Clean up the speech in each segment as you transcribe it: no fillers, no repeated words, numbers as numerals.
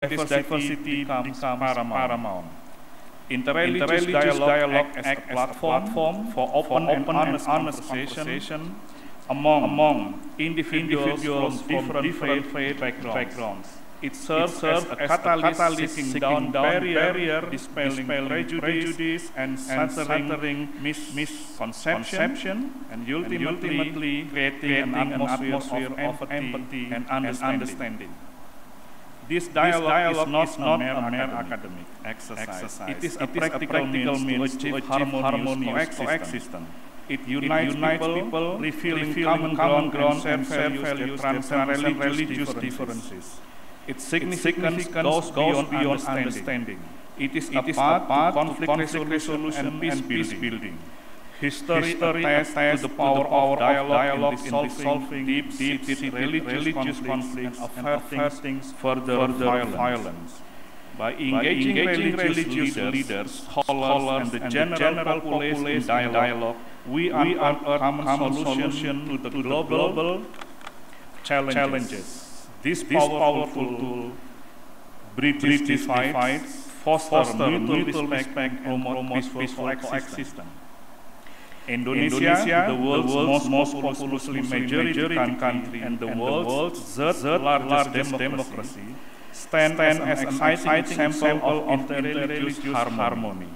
diversity becomes paramount. Interreligious dialogue as a platform for open and honest conversation among individuals from different faith backgrounds. It serves as a catalyst seeking down barrier, dispelling prejudice, and centering misconception, and ultimately creating an atmosphere of empathy and understanding. This dialogue is not a mere academic exercise. It is a practical means to achieve harmonious coexistence. It unites people, revealing common ground and shared values that transcend religious differences. Its significance goes beyond understanding. It is a path to conflict resolution and peace building. History attests to the power of dialogue in solving deep-seated religious conflicts and averting further violence. By engaging religious leaders, scholars, and the general population in dialogue, we unearth a common solution to the global challenges. This powerful tool bridges divides, fosters mutual respect, and promotes peaceful coexistence. Indonesia, the world's most populously majority country and the world's third largest democracy, stands as an exciting example of interreligious harmony.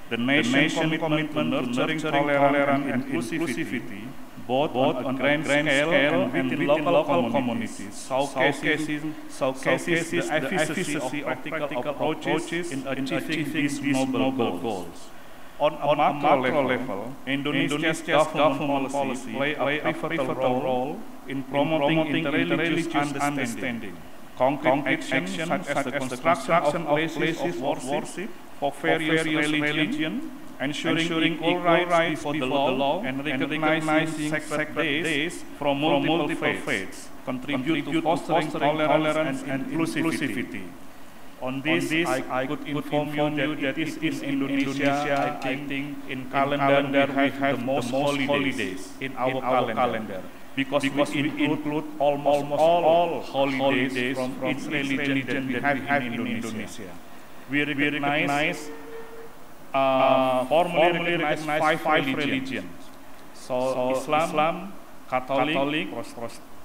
The nation's commitment to nurturing tolerance and inclusivity, both on a grand scale and within local communities, showcases the efficacy of practical approaches in achieving these noble goals. On a macro level, Indonesia's government policy plays a pivotal role in promoting interreligious understanding. Concrete actions such as the construction of places of worship for various religions, ensuring equal rights before the law, and recognizing sacred days from multiple faiths contribute to fostering tolerance and inclusivity. On this, I could inform you that it is in Indonesia, I think in calendar we have the most holidays in our calendar. Because we include almost all holidays from each religion that we have in Indonesia. We recognize, formally recognize five religions. So Islam, Catholic,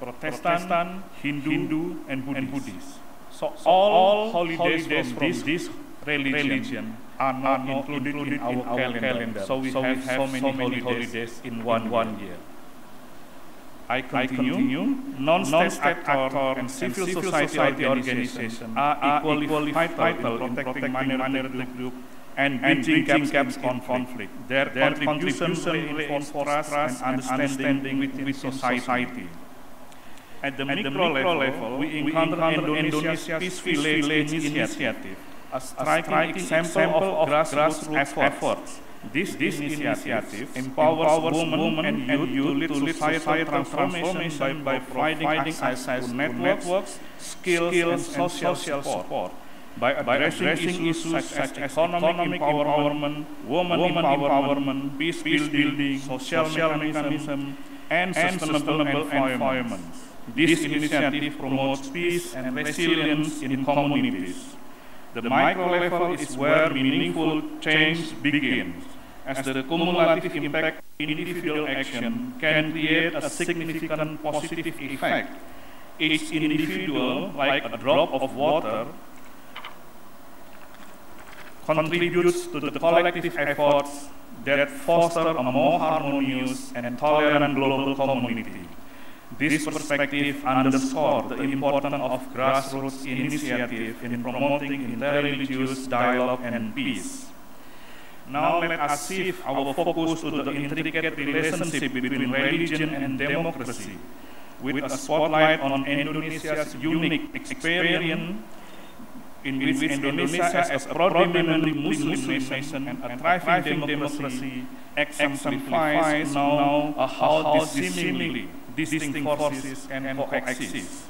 Protestant, Hindu, and Buddhist. So all holidays from this religion are not included in our calendar. So we have so many holidays in one year. I continue. Non-state actors and civil society organizations are equally vital in protecting minority groups and bridging gaps on conflict. Their contribution reinforces trust and understanding within society. At the micro level, we encounter Indonesia's Peace Village initiative, a striking example of grassroots efforts. This initiative empowers women and youth to lead societal transformation by providing access to networks, skills, and social support. By addressing issues such as economic empowerment, women empowerment, peace building, social mechanism, and sustainable environment. This initiative promotes peace and resilience in communities. The micro level is where meaningful change begins, as the cumulative impact of individual action can create a significant positive effect. Each individual, like a drop of water, contributes to the collective efforts that foster a more harmonious and tolerant global community. This perspective underscores the importance of grassroots initiative in promoting interreligious dialogue and peace. Now let us shift our focus to the intricate relationship between religion and democracy, with a spotlight on Indonesia's unique experience in which Indonesia as a predominantly Muslim nation and a thriving democracy exemplifies now how seemingly distinct forces can coexist.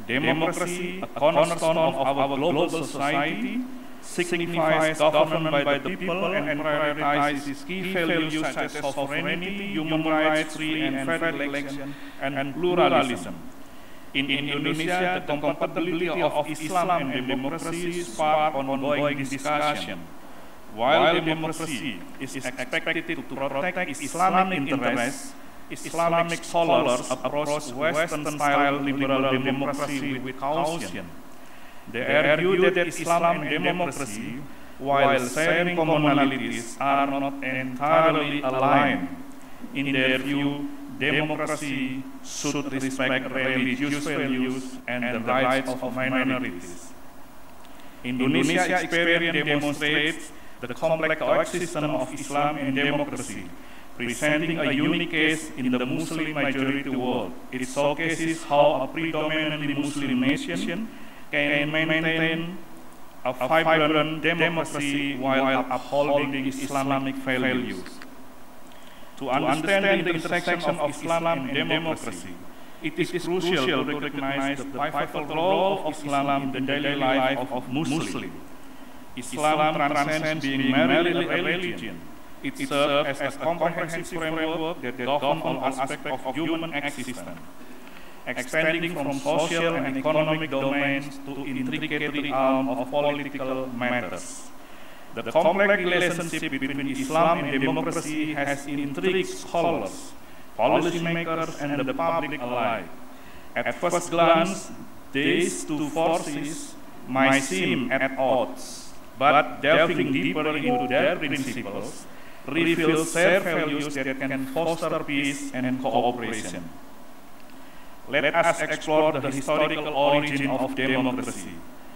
Democracy, a cornerstone of our global society, signifies government by the people and prioritizes key values such as sovereignty, human rights, free and fair election, and pluralism. In Indonesia, the compatibility of Islam and democracy spark ongoing discussion. While democracy is expected to protect Islamic interests, Islamic scholars approach Western-style liberal democracy with caution. They argue that Islam and democracy, while sharing commonalities, are not entirely aligned. In their view, democracy should respect religious values and the rights of minorities. Indonesia's experience demonstrates the complex coexistence of Islam and democracy, presenting a unique case in the Muslim-majority world. It showcases how a predominantly Muslim nation can maintain a vibrant democracy while upholding Islamic values. To understand the intersection of Islam and democracy, it is crucial to recognize the pivotal role of Islam in the daily life of Muslims. Islam transcends being merely a religion. It serves as a comprehensive framework that governs all aspects of human existence, expanding from social and economic domains to intricate realm of political matters. The complex relationship between Islam and democracy has intrigued scholars, policymakers, and the public alike. At first glance, these two forces might seem at odds, but delving deeper into their principles reveals shared values that can foster peace and cooperation. Let us explore the historical origin of democracy,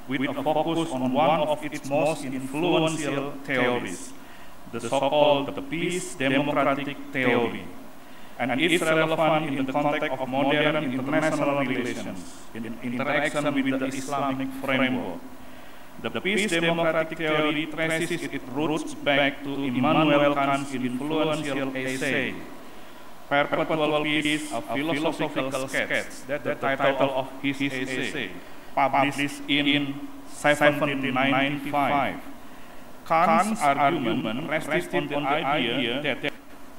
with a focus on one of its most influential theories, the so-called peace democratic theory, and its relevance in the context of modern international relations, in interaction with the Islamic framework. The peace democratic theory traces its roots back to Immanuel Kant's influential essay, Perpetual Peace, a philosophical sketch, that the title of his essay, published in 1795. Kant's argument rested on the idea that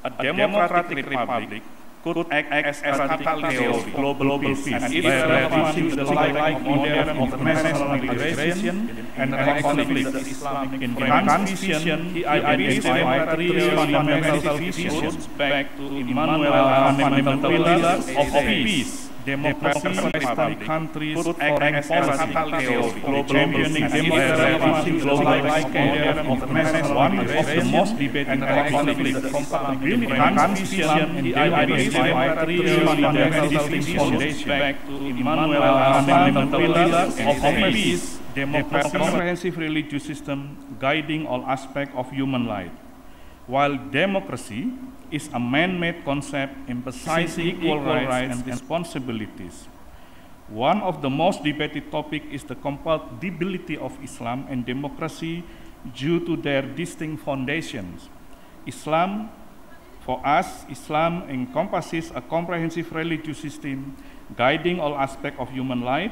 a democratic republic could act as a catalyst of global peace, and its relevance to the life of modern international integration and conflict with the Islamic framework. Kant's vision, he identified three fundamental visions back to Immanuel Kant's fundamental pillars of peace. Democracy, Western countries could act as a catalyst of global championing democracy, global life, modern international one of the most debated and conflict with the Islamic Kant's vision, he identified three fundamental visions back to Immanuel Kant's fundamental pillars of peace. Democracy, a comprehensive religious system guiding all aspects of human life, while democracy is a man-made concept emphasizing equal rights and responsibilities. One of the most debated topics is the compatibility of Islam and democracy due to their distinct foundations. For us, Islam encompasses a comprehensive religious system guiding all aspects of human life,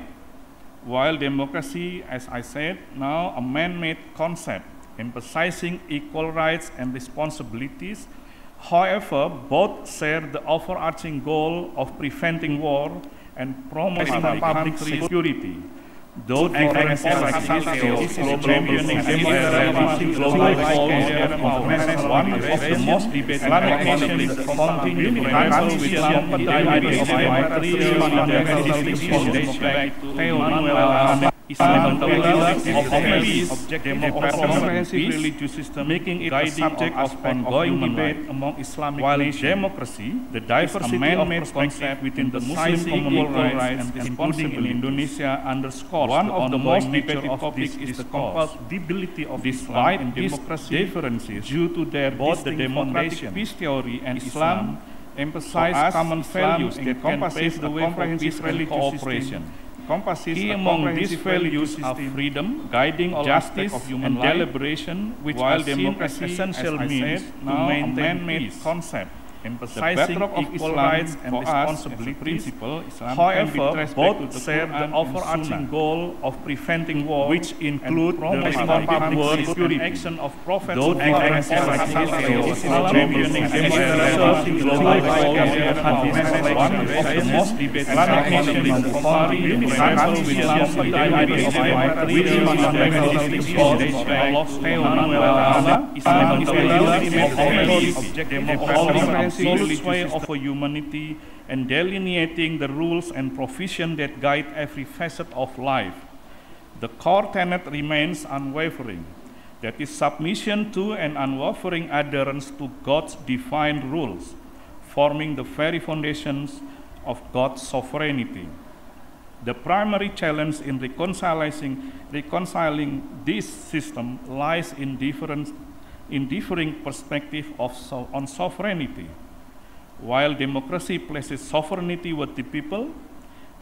while democracy, as I said, now a man-made concept emphasizing equal rights and responsibilities. However, both share the overarching goal of preventing war and promoting public security. Though different theories championing democracy, global one of the most debated Islamic nations continue to wrestle with Islam objective of comprehensive religious system, making it a subject of ongoing debate among Islamic nations. While democracy, the diversity of concept within the Muslim equal rights and including in Indonesia underscores one of the most debated topics is the compatibility of Islam and democracy differences due to their both the democratic peace theory and Islam emphasize common values that can pave the way for peace religious cooperation. Key among these values are freedom, guiding all justice of human and deliberation, which while democracy essential means to maintain peace concept. emphasizing equal rights and responsibilities. However, both share the overarching goal of preventing war, which include the responsible public security action of Prophet Muhammad championing democracy, global one of the most debated nations in the country, absolute way of humanity and delineating the rules and provision that guide every facet of life. The core tenet remains unwavering, that is submission to and unwavering adherence to God's divine rules, forming the very foundations of God's sovereignty. The primary challenge in reconciling this system lies in differing perspective on sovereignty. While democracy places sovereignty with the people,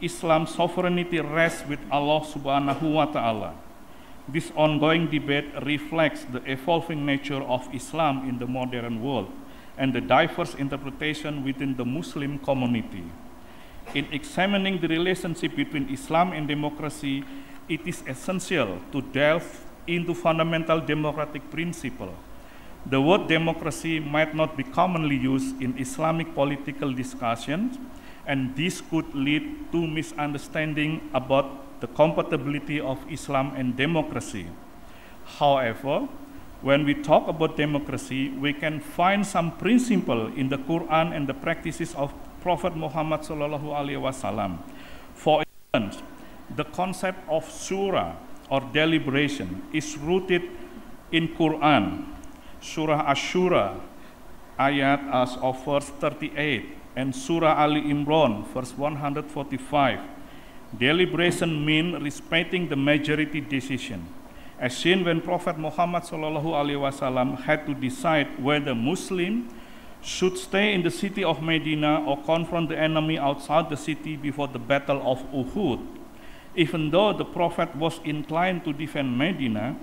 Islam's sovereignty rests with Allah subhanahu wa ta'ala. This ongoing debate reflects the evolving nature of Islam in the modern world and the diverse interpretation within the Muslim community. In examining the relationship between Islam and democracy, it is essential to delve into fundamental democratic principles. The word democracy might not be commonly used in Islamic political discussions, and this could lead to misunderstanding about the compatibility of Islam and democracy. However, when we talk about democracy, we can find some principle in the Quran and the practices of Prophet Muhammad sallallahu alaihi wasallam. For instance, the concept of surah or deliberation is rooted in Quran, Surah Ash-Shura, ayat of verse 38, and Surah Ali Imran, verse 145. Deliberation means respecting the majority decision, as seen when Prophet Muhammad sallallahu alaihi wasallam had to decide whether Muslim should stay in the city of Medina or confront the enemy outside the city before the Battle of Uhud. Even though the Prophet was inclined to defend Medina,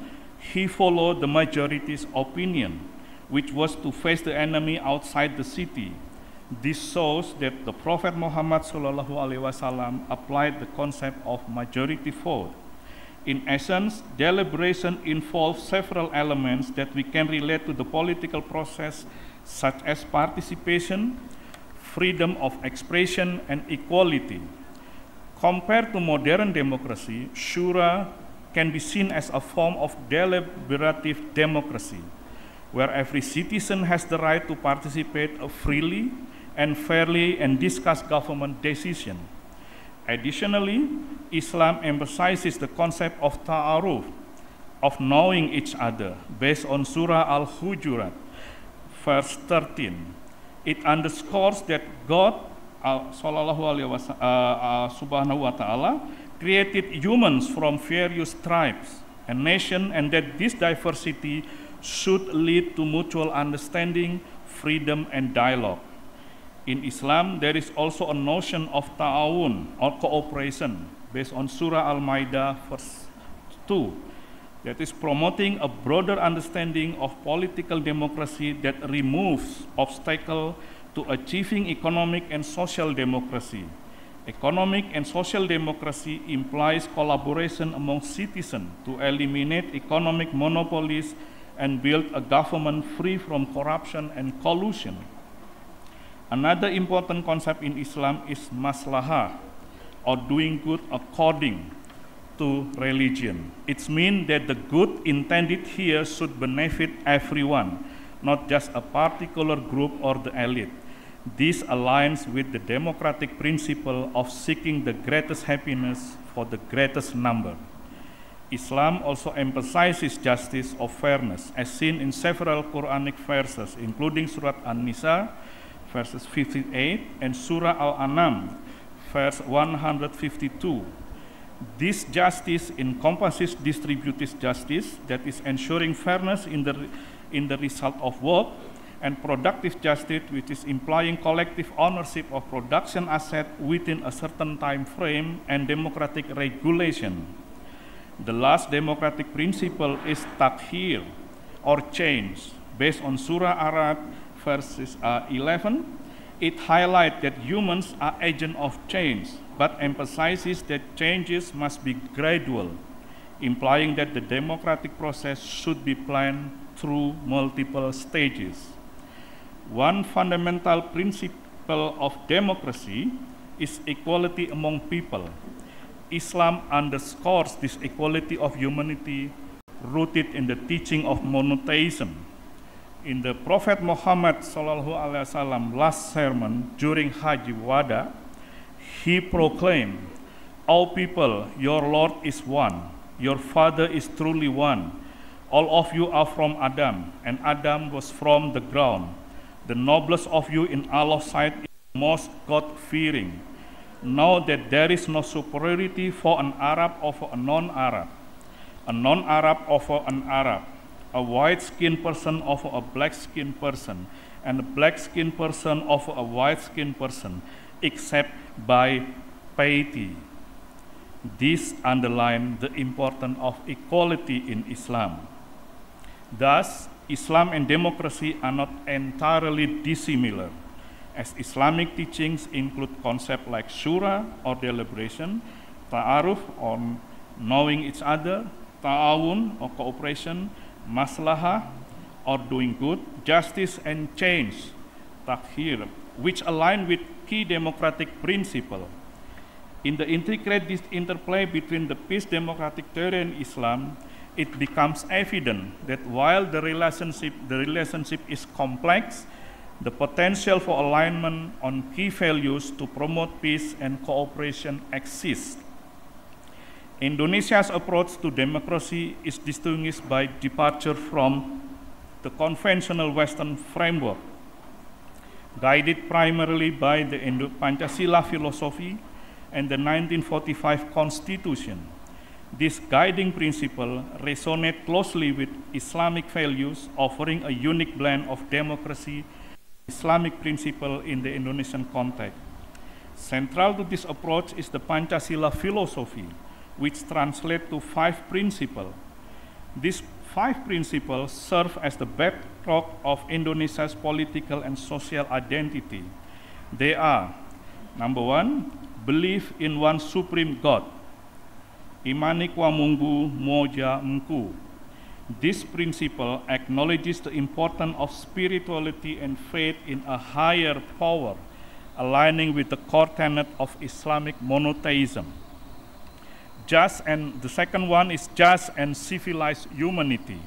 he followed the majority's opinion, which was to face the enemy outside the city. This shows that the Prophet Muhammad sallallahu alaihi wasallam applied the concept of majority vote. In essence, deliberation involves several elements that we can relate to the political process, such as participation, freedom of expression, and equality. Compared to modern democracy, Shura can be seen as a form of deliberative democracy, where every citizen has the right to participate freely and fairly and discuss government decisions. Additionally, Islam emphasizes the concept of ta'aruf, of knowing each other, based on Surah Al-Hujurat, verse 13. It underscores that God, subhanahu wa ta'ala, created humans from various tribes and nations, and that this diversity should lead to mutual understanding, freedom, and dialogue. In Islam, there is also a notion of ta'awun, or cooperation, based on Surah Al-Maidah, verse 2, that is promoting a broader understanding of political democracy that removes obstacles to achieving economic and social democracy. Economic and social democracy implies collaboration among citizens to eliminate economic monopolies and build a government free from corruption and collusion. Another important concept in Islam is maslahah, or doing good according to religion. It means that the good intended here should benefit everyone, not just a particular group or the elite. This aligns with the democratic principle of seeking the greatest happiness for the greatest number. Islam also emphasizes justice or fairness, as seen in several Quranic verses, including Surah An-Nisa, verses 58, and Surah Al-An'am, verse 152. This justice encompasses distributive justice, that is ensuring fairness in the result of work, and productive justice, which is implying collective ownership of production assets within a certain time frame and democratic regulation. The last democratic principle is takhir, or change, based on Surah Arad, verses 11, it highlights that humans are agents of change, but emphasizes that changes must be gradual, implying that the democratic process should be planned through multiple stages. One fundamental principle of democracy is equality among people. Islam underscores this equality of humanity rooted in the teaching of monotheism. In the Prophet Muhammad SAW last sermon during Haji Wada, he proclaimed, "O people, your Lord is one, your Father is truly one. All of you are from Adam, and Adam was from the ground. The noblest of you in Allah's sight is most God-fearing. Know that there is no superiority for an Arab over a non-Arab, a non-Arab over an Arab, a white-skinned person over a black-skinned person, and a black-skinned person over a white-skinned person, except by piety." This underlines the importance of equality in Islam. Thus, Islam and democracy are not entirely dissimilar, as Islamic teachings include concepts like shura or deliberation, ta'aruf or knowing each other, ta'awun or cooperation, maslahah or doing good, justice and change, takhir, which align with key democratic principles. In the intricate interplay between the peace democratic theory and Islam, it becomes evident that while the relationship is complex, the potential for alignment on key values to promote peace and cooperation exists. Indonesia's approach to democracy is distinguished by departure from the conventional Western framework, guided primarily by the Pancasila philosophy and the 1945 Constitution. This guiding principle resonates closely with Islamic values, offering a unique blend of democracy and Islamic principle in the Indonesian context. Central to this approach is the Pancasila philosophy, which translates to 5 principles. These 5 principles serve as the bedrock of Indonesia's political and social identity. They are, number 1, belief in one supreme God. Imani kwa Mungu moja mkuu. This principle acknowledges the importance of spirituality and faith in a higher power, aligning with the core tenet of Islamic monotheism. The second one is just and civilized humanity.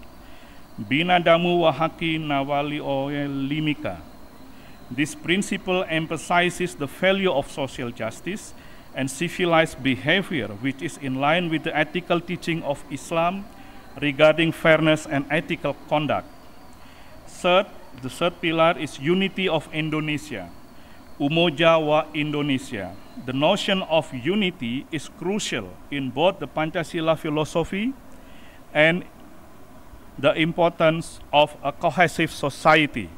Binadamu wahaki nawali oe limika. This principle emphasizes the value of social justice and civilized behavior, which is in line with the ethical teaching of Islam regarding fairness and ethical conduct. The third pillar is unity of Indonesia, Umoja wa Indonesia. The notion of unity is crucial in both the Pancasila philosophy and the importance of a cohesive society.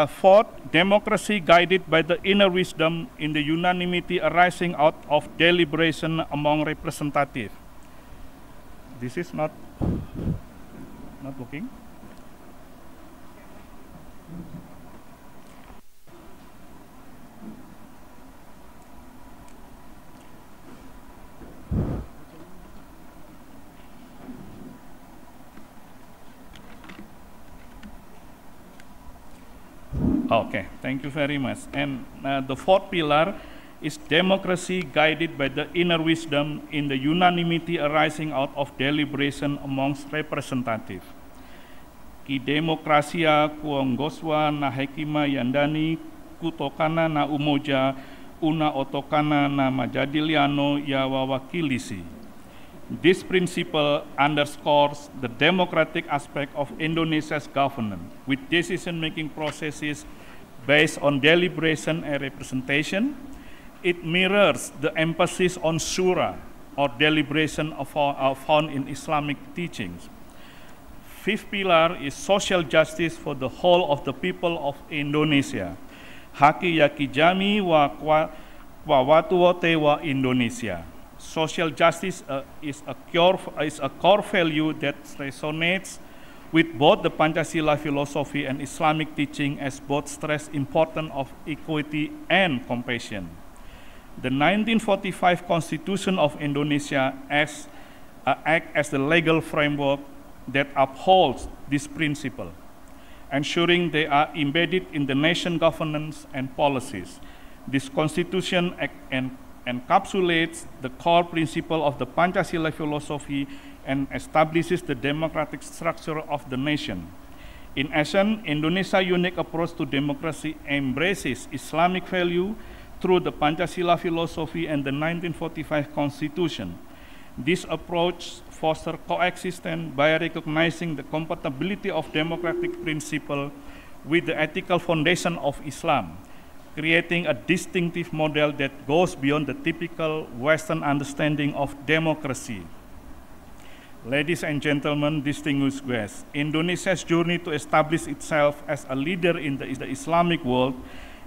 Fourth, democracy guided by the inner wisdom in the unanimity arising out of deliberation among representatives. This is not working. Okay, thank you very much. And the fourth pillar is democracy guided by the inner wisdom in the unanimity arising out of deliberation amongst representatives. Ki demokrasia kuonggoswa na hekima yandani kutokana na umoja una otokana na majadiliano ya wawakilishi. This principle underscores the democratic aspect of Indonesia's governance, with decision-making processes based on deliberation and representation. It mirrors the emphasis on shura, or deliberation found in Islamic teachings. Fifth pillar is social justice for the whole of the people of Indonesia. Haki yaki jami wa watu wote wa Indonesia. Social justice is a core value that resonates with both the Pancasila philosophy and Islamic teaching as both stress importance of equity and compassion. The 1945 Constitution of Indonesia acts as the legal framework that upholds this principle, ensuring they are embedded in the nation governance and policies. This constitution encapsulates the core principle of the Pancasila philosophy and establishes the democratic structure of the nation. In essence, Indonesia's unique approach to democracy embraces Islamic value through the Pancasila philosophy and the 1945 Constitution. This approach fosters coexistence by recognizing the compatibility of democratic principle with the ethical foundation of Islam, creating a distinctive model that goes beyond the typical Western understanding of democracy. Ladies and gentlemen, distinguished guests, Indonesia's journey to establish itself as a leader in the Islamic world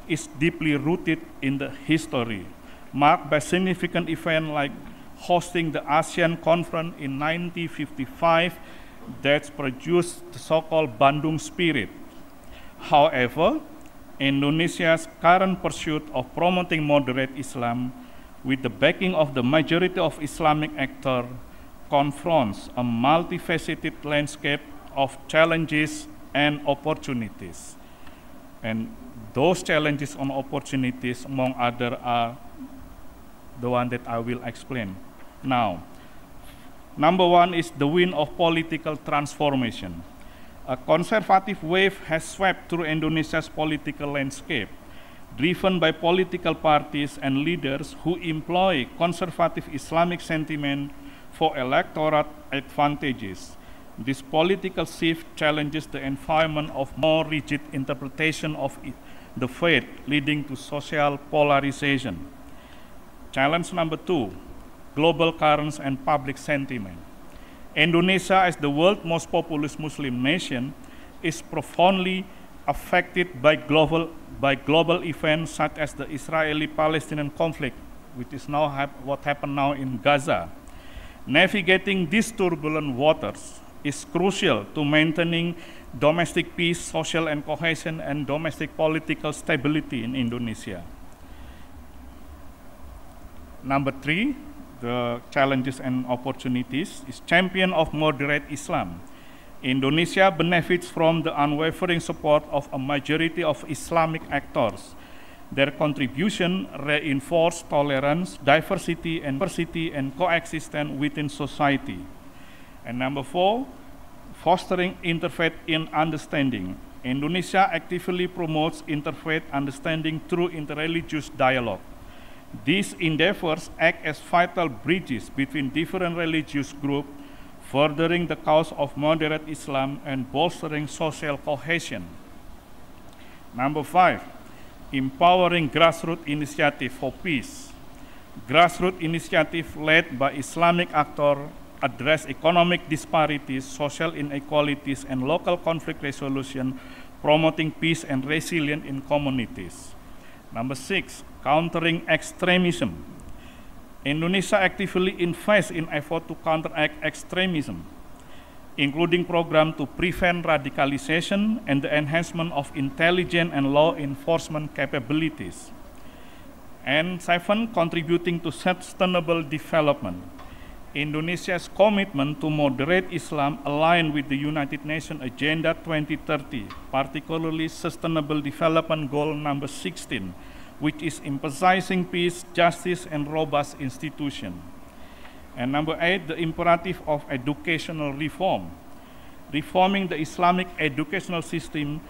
is deeply rooted in the history, marked by significant events like hosting the ASEAN Conference in 1955 that produced the so-called Bandung spirit. However, Indonesia's current pursuit of promoting moderate Islam with the backing of the majority of Islamic actors confronts a multifaceted landscape of challenges and opportunities. And those challenges and opportunities, among others, are the one that I will explain now. Number one is the wind of political transformation. A conservative wave has swept through Indonesia's political landscape, driven by political parties and leaders who employ conservative Islamic sentiment for electoral advantages. This political shift challenges the environment of more rigid interpretation of the faith, leading to social polarization. Challenge number two, global currents and public sentiment. Indonesia, as the world's most populous Muslim nation, is profoundly affected by global events such as the Israeli-Palestinian conflict, which is now what happened now in Gaza. Navigating these turbulent waters is crucial to maintaining domestic peace, social and cohesion, and domestic political stability in Indonesia. Number three, the challenges and opportunities is champion of moderate Islam. Indonesia benefits from the unwavering support of a majority of Islamic actors. Their contribution reinforce tolerance, diversity, and coexistence within society. And number four, fostering interfaith in understanding. Indonesia actively promotes interfaith understanding through interreligious dialogue. These endeavors act as vital bridges between different religious groups, furthering the cause of moderate Islam and bolstering social cohesion. Number five, empowering grassroots initiative for peace. Grassroots initiative led by Islamic actors address economic disparities, social inequalities, and local conflict resolution, promoting peace and resilience in communities. Number six, countering extremism. Indonesia actively invests in effort to counteract extremism, including programs to prevent radicalization and the enhancement of intelligence and law enforcement capabilities. And seven, contributing to sustainable development. Indonesia's commitment to moderate Islam align with the United Nations Agenda 2030, particularly Sustainable Development Goal number 16, which is emphasizing peace, justice, and robust institutions. And number eight, the imperative of educational reform. Reforming the Islamic educational system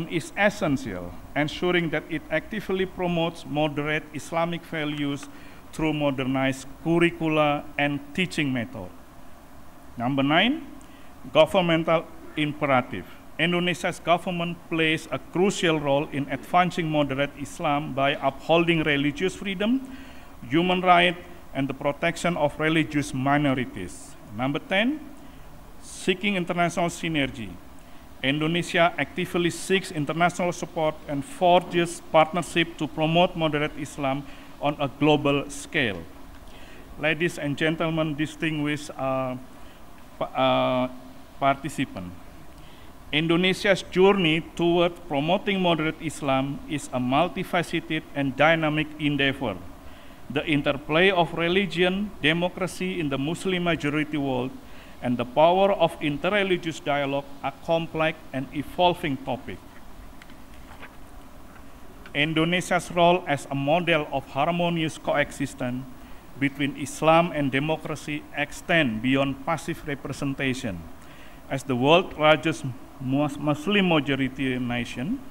is essential, ensuring that it actively promotes moderate Islamic values through modernized curricula and teaching methods. Number nine, governmental imperative. Indonesia's government plays a crucial role in advancing moderate Islam by upholding religious freedom, human rights, and the protection of religious minorities. Number 10, seeking international synergy. Indonesia actively seeks international support and forges partnership to promote moderate Islam on a global scale. Ladies and gentlemen, distinguished participants, Indonesia's journey toward promoting moderate Islam is a multifaceted and dynamic endeavor. The interplay of religion, democracy in the Muslim-majority world, and the power of interreligious dialogue are complex and evolving topics. Indonesia's role as a model of harmonious coexistence between Islam and democracy extends beyond passive representation. As the world's largest Muslim-majority nation,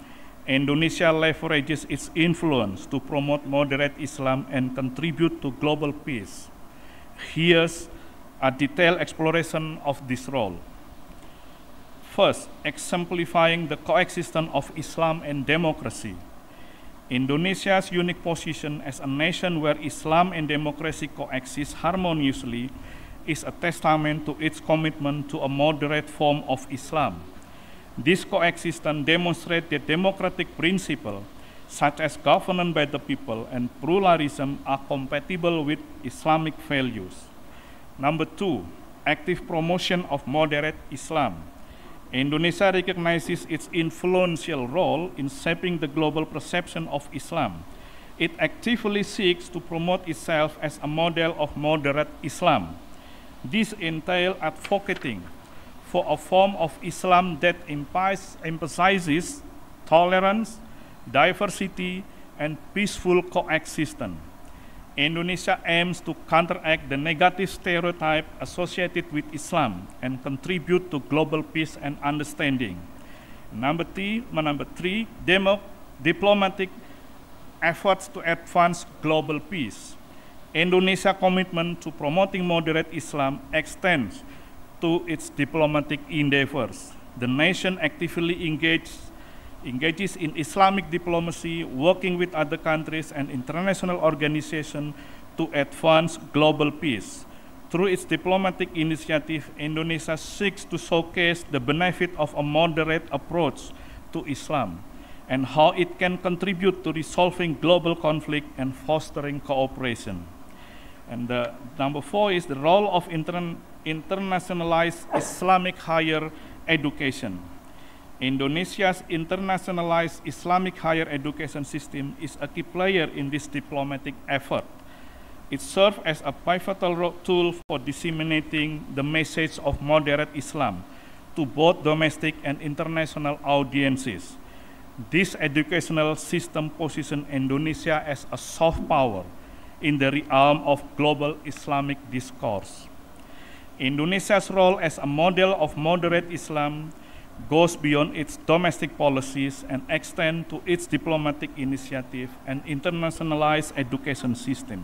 Indonesia leverages its influence to promote moderate Islam and contribute to global peace. Here's a detailed exploration of this role. First, exemplifying the coexistence of Islam and democracy. Indonesia's unique position as a nation where Islam and democracy coexist harmoniously is a testament to its commitment to a moderate form of Islam. This coexistence demonstrates that democratic principles, such as governance by the people and pluralism, are compatible with Islamic values. Number two, active promotion of moderate Islam. Indonesia recognizes its influential role in shaping the global perception of Islam. It actively seeks to promote itself as a model of moderate Islam. This entails advocating for a form of Islam that emphasizes tolerance, diversity, and peaceful coexistence. Indonesia aims to counteract the negative stereotype associated with Islam and contribute to global peace and understanding. Number three, diplomatic efforts to advance global peace. Indonesia's commitment to promoting moderate Islam extends to its diplomatic endeavors. The nation actively engages in Islamic diplomacy, working with other countries and international organizations to advance global peace. Through its diplomatic initiative, Indonesia seeks to showcase the benefit of a moderate approach to Islam and how it can contribute to resolving global conflict and fostering cooperation. And number four is the role of internationalized Islamic higher education. Indonesia's internationalized Islamic higher education system is a key player in this diplomatic effort. It serves as a pivotal tool for disseminating the message of moderate Islam to both domestic and international audiences. This educational system positions Indonesia as a soft power in the realm of global Islamic discourse. Indonesia's role as a model of moderate Islam goes beyond its domestic policies and extends to its diplomatic initiative and internationalized education system.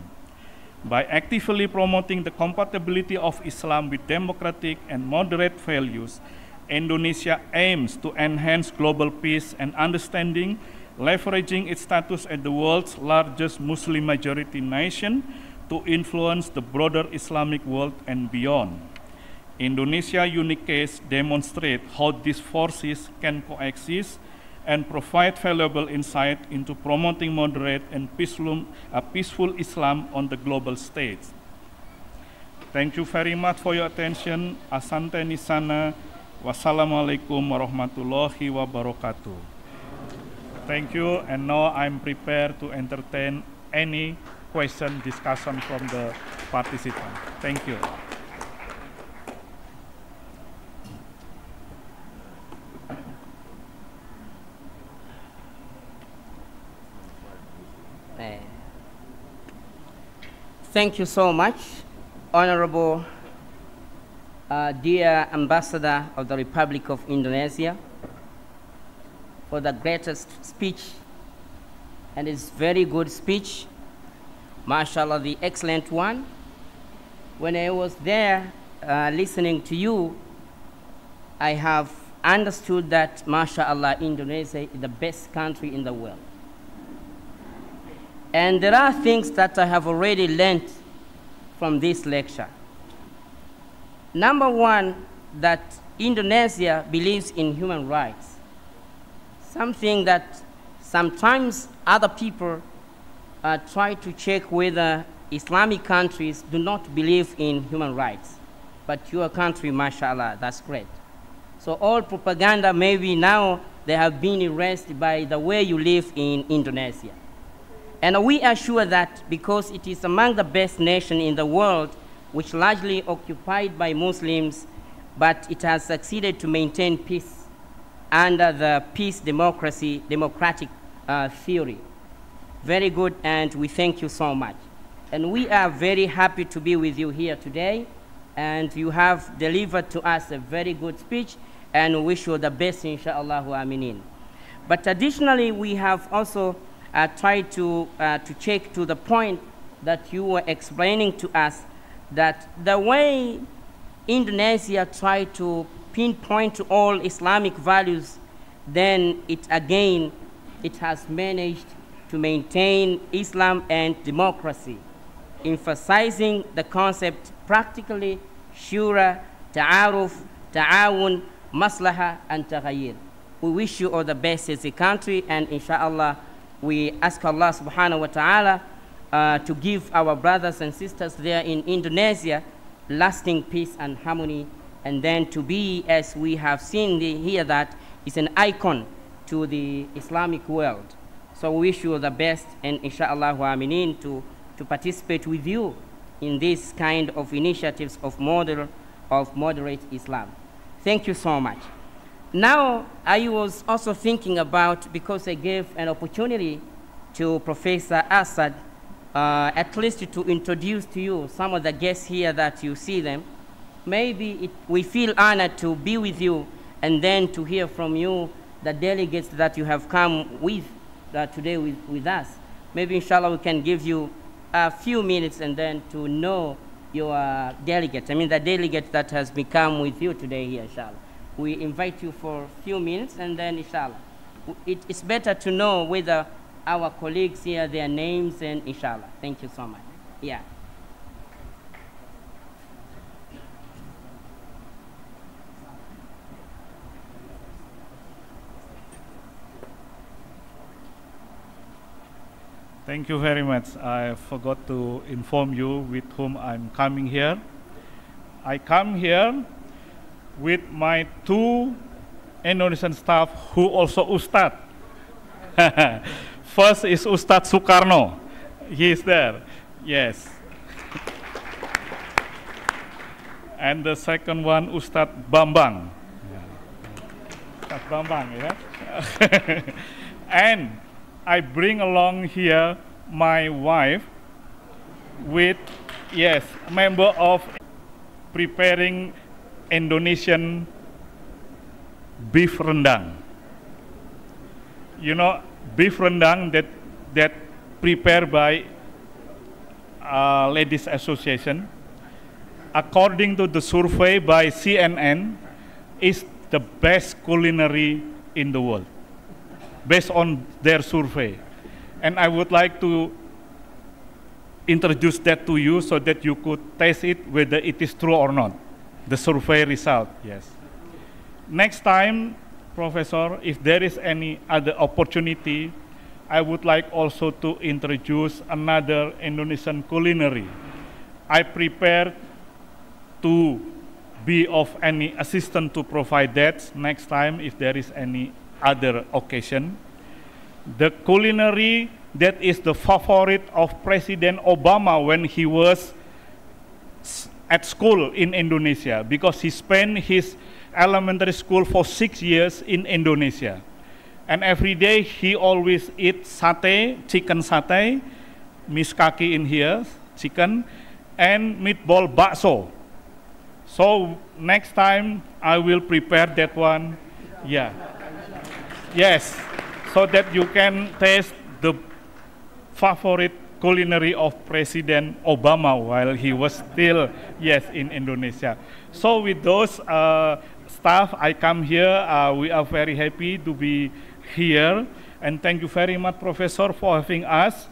By actively promoting the compatibility of Islam with democratic and moderate values, Indonesia aims to enhance global peace and understanding, leveraging its status as the world's largest Muslim-majority nation to influence the broader Islamic world and beyond. Indonesia's unique case demonstrates how these forces can coexist and provide valuable insight into promoting moderate and peaceful Islam on the global stage. Thank you very much for your attention. Asante Nisana. Wassalamualaikum warahmatullahi wabarakatuh. Thank you, and now I'm prepared to entertain any question, discussion from the participants. Thank you. Thank you so much, Honorable dear Ambassador of the Republic of Indonesia, for the greatest speech, and it's very good speech, mashallah, the excellent one. When I was there listening to you, I have understood that, mashallah, Indonesia is the best country in the world. And there are things that I have already learned from this lecture. Number one, that Indonesia believes in human rights, something that sometimes other people try to check whether Islamic countries do not believe in human rights. But your country, mashallah, that's great. So all propaganda, maybe now they have been erased by the way you live in Indonesia. And we are sure that because it is among the best nations in the world, which largely occupied by Muslims, but it has succeeded to maintain peace under the peace democratic theory. Very good, and we thank you so much. And we are very happy to be with you here today, and you have delivered to us a very good speech, and we wish you the best, inshallah, aminin. But additionally, we have also tried to check to the point that you were explaining to us, that the way Indonesia tried to pinpoint to all Islamic values, then it has managed to maintain Islam and democracy, emphasizing the concept practically: shura, ta'aruf, ta'awun, maslaha, and taghayyir. We wish you all the best as a country, and inshallah, we ask Allah subhanahu wa ta'ala to give our brothers and sisters there in Indonesia lasting peace and harmony, and then to be, as we have seen here, that is an icon to the Islamic world. So we wish you the best, and inshallah aminin, to participate with you in this kind of initiatives of moderate Islam. Thank you so much. Now, I was also thinking about, because I gave an opportunity to Professor Assad, at least to introduce to you some of the guests here that you see them. Maybe we feel honored to be with you, and then to hear from you, the delegates that you have come with today with us. Maybe inshallah we can give you a few minutes, and then to know your delegate. I mean the delegate that has become with you today here, inshallah. We invite you for a few minutes, and then inshallah. It's better to know whether our colleagues here, their names, and inshallah. Thank you so much. Yeah. Thank you very much. I forgot to inform you with whom I'm coming here. I come here with my two Indonesian staff who also Ustad. First is Ustad Soekarno. He is there. Yes. And the second one, Ustad Bambang. Ustad Bambang, yeah. And I bring along here my wife with, yes, member of preparing Indonesian beef rendang. You know, beef rendang that prepared by Ladies Association, according to the survey by CNN, is the best culinary in the world, based on their survey. And I would like to introduce that to you so that you could taste it, whether it is true or not, the survey result, yes. Next time, Professor, if there is any other opportunity, I would like also to introduce another Indonesian culinary. I prepare to be of any assistance to provide that next time if there is any other occasion. The culinary that is the favorite of President Obama when he was at school in Indonesia, because he spent his elementary school for 6 years in Indonesia. And every day he always eat satay, chicken satay, miskaki in here, chicken, and meatball bakso. So next time I will prepare that one. Yeah. Yes, so that you can taste the favorite culinary of President Obama while he was still, yes, in Indonesia. So with those staff, I come here. We are very happy to be here. And thank you very much, Professor, for having us.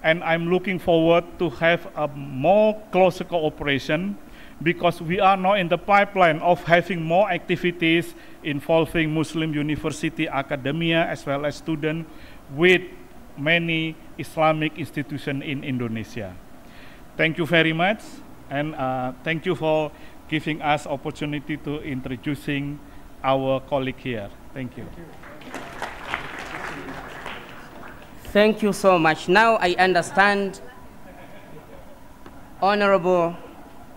And I'm looking forward to have a more closer cooperation, because we are now in the pipeline of having more activities involving Muslim university, academia, as well as students with many Islamic institutions in Indonesia. Thank you very much, and thank you for giving us opportunity to introducing our colleague here. Thank you. Thank you so much. Now I understand, Honorable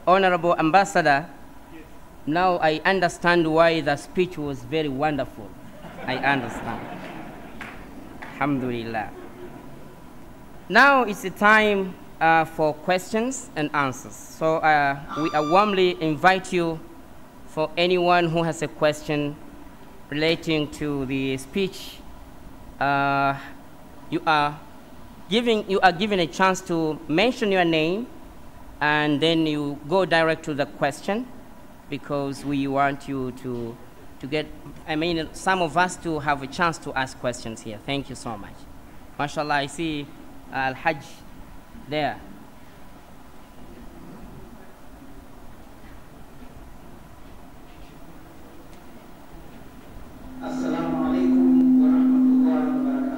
Ambassador, now I understand why the speech was very wonderful. I understand. Alhamdulillah. Now it's the time for questions and answers. So we warmly invite you, for anyone who has a question relating to the speech, you are given a chance to mention your name, and then you go direct to the question, because we want you to get, some of us to have a chance to ask questions here. Thank you so much. MashaAllah, I see Al-Hajj there. Assalamu alaikum wa rahmatullahi wa barakatuh.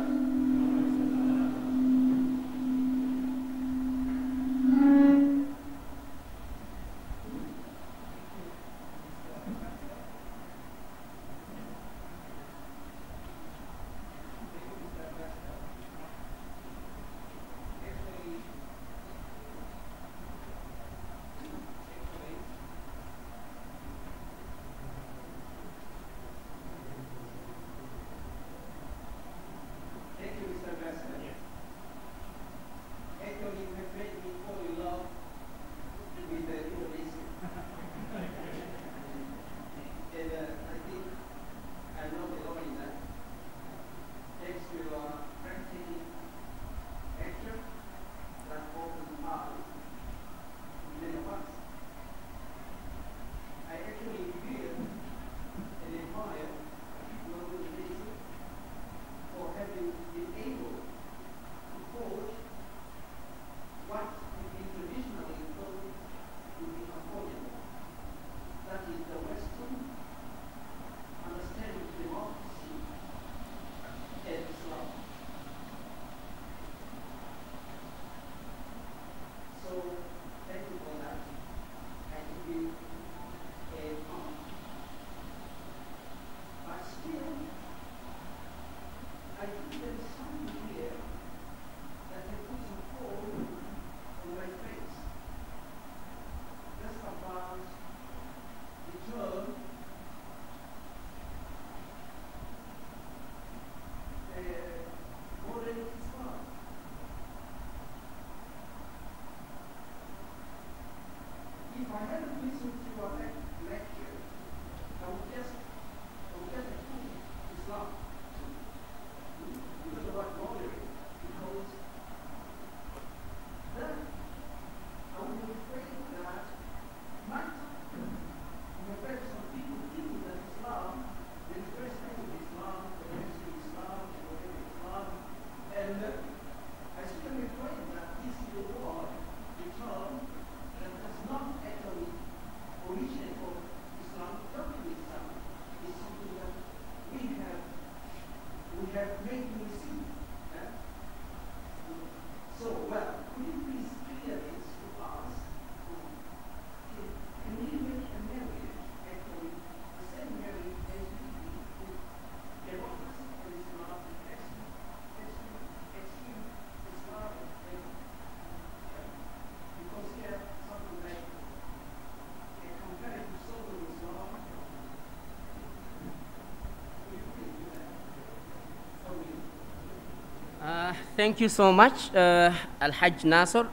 Thank you so much, Al-Hajj Nasser.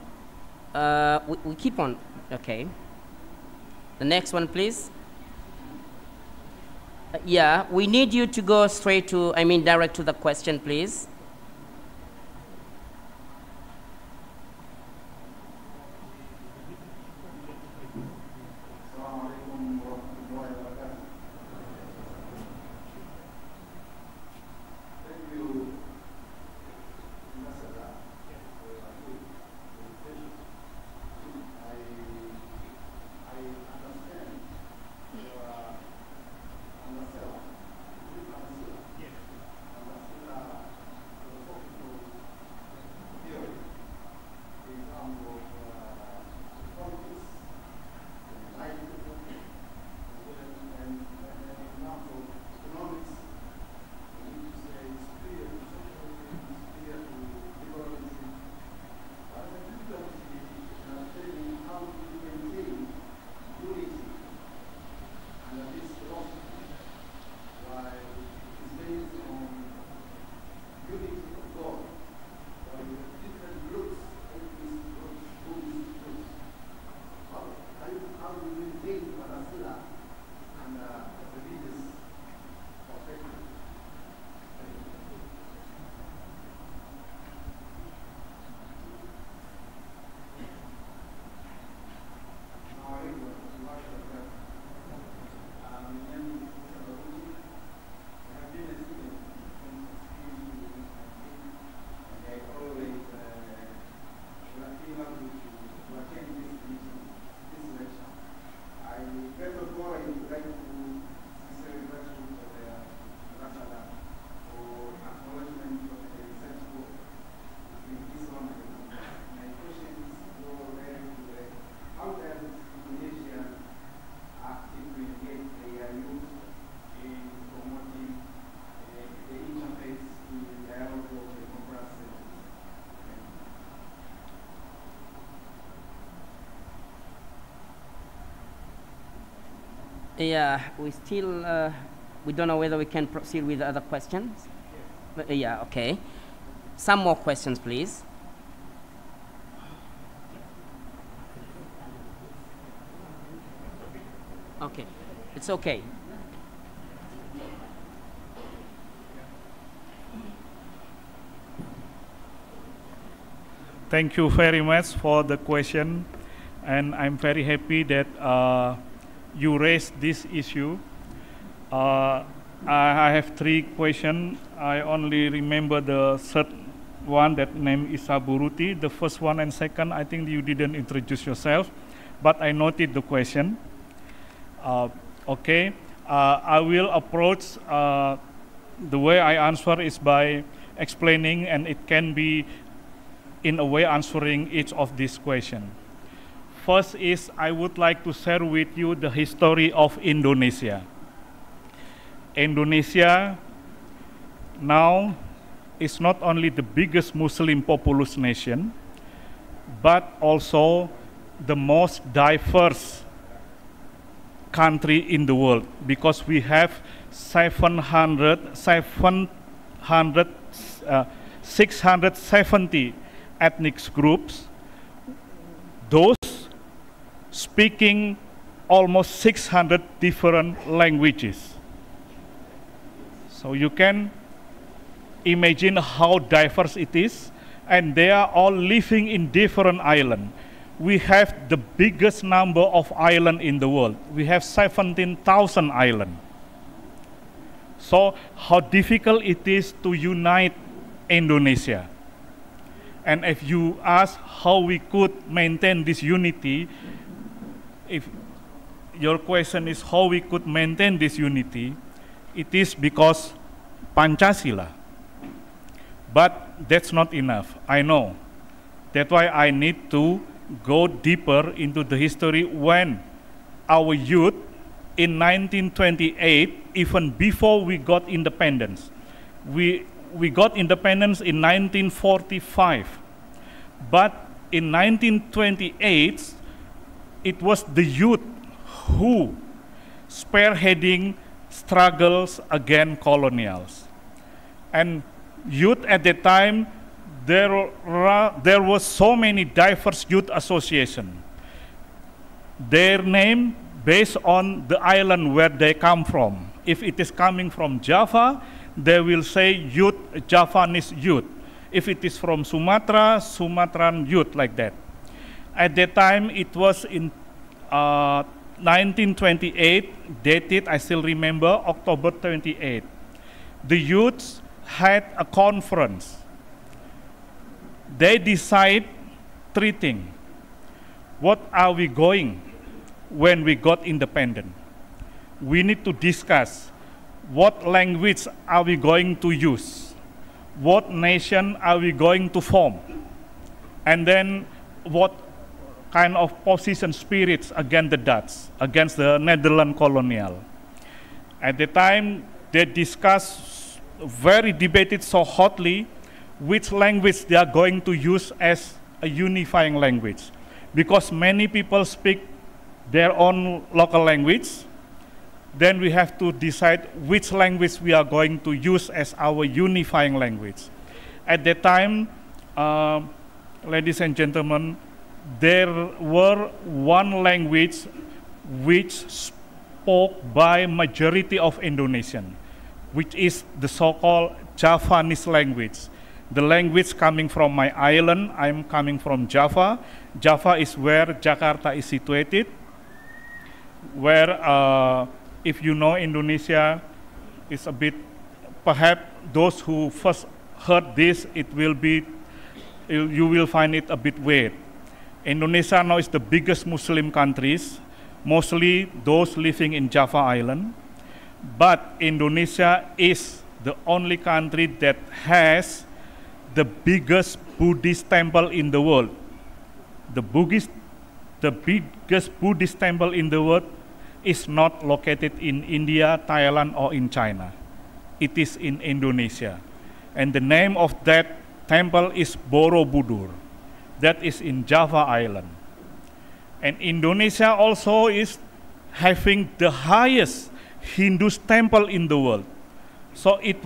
We keep on. Okay. The next one, please. Yeah, we need you to go straight to, direct to the question, please. and this philosophy, while it is based on unity of God, while with different groups, atheist groups, Buddhist groups, how do we maintain Pancasila and religious perspective? Yeah, we don't know whether we can proceed with other questions. But, yeah, okay. Some more questions, please. Okay, it's okay. Thank you very much for the question, and I'm very happy that you raised this issue. I have three questions. I only remember the third one, that name is Saburuti. The first one and second, I think you didn't introduce yourself, but I noted the question. Okay, I will approach the way I answer is by explaining, and it can be in a way answering each of these questions. First is I would like to share with you the history of Indonesia. Indonesia now is not only the biggest Muslim populous nation, but also the most diverse country in the world, because we have 670 ethnic groups, those speaking almost 600 different languages. So you can imagine how diverse it is, and they are all living in different islands. We have the biggest number of islands in the world. We have 17,000 islands. So how difficult it is to unite Indonesia. And if you ask how we could maintain this unity, if your question is how we could maintain this unity, it is because Pancasila. But that's not enough, I know. That's why I need to go deeper into the history when our youth in 1928, even before we got independence, we got independence in 1945. But in 1928, it was the youth who spearheading struggles against colonials. And youth at that time, there was so many diverse youth associations. Their name based on the island where they come from. If it is coming from Java, they will say youth, Javanese youth. If it is from Sumatra, Sumatran youth, like that. At that time, it was in 1928, dated, I still remember, October 28. The youths had a conference. They decide three things. What are we going when we got independent? We need to discuss what language are we going to use? What nation are we going to form? And then what kind of position spirits against the Dutch, against the Netherlands colonial. At the time, they discussed, very debated so hotly, which language they are going to use as a unifying language. Because many people speak their own local language, then we have to decide which language we are going to use as our unifying language. At that time, ladies and gentlemen, there were one language which spoke by majority of Indonesian, which is the so-called Javanese language. The language coming from my island. I'm coming from Java. Java is where Jakarta is situated, where if you know Indonesia, is a bit, perhaps those who first heard this, it will be, you will find it a bit weird. Indonesia now is the biggest Muslim countries, mostly those living in Java Island, but Indonesia is the only country that has the biggest Buddhist temple in the world. The biggest Buddhist temple in the world is not located in India, Thailand, or in China. It is in Indonesia. And the name of that temple is Borobudur. That is in Java Island. And Indonesia also is having the highest Hindu temple in the world. So it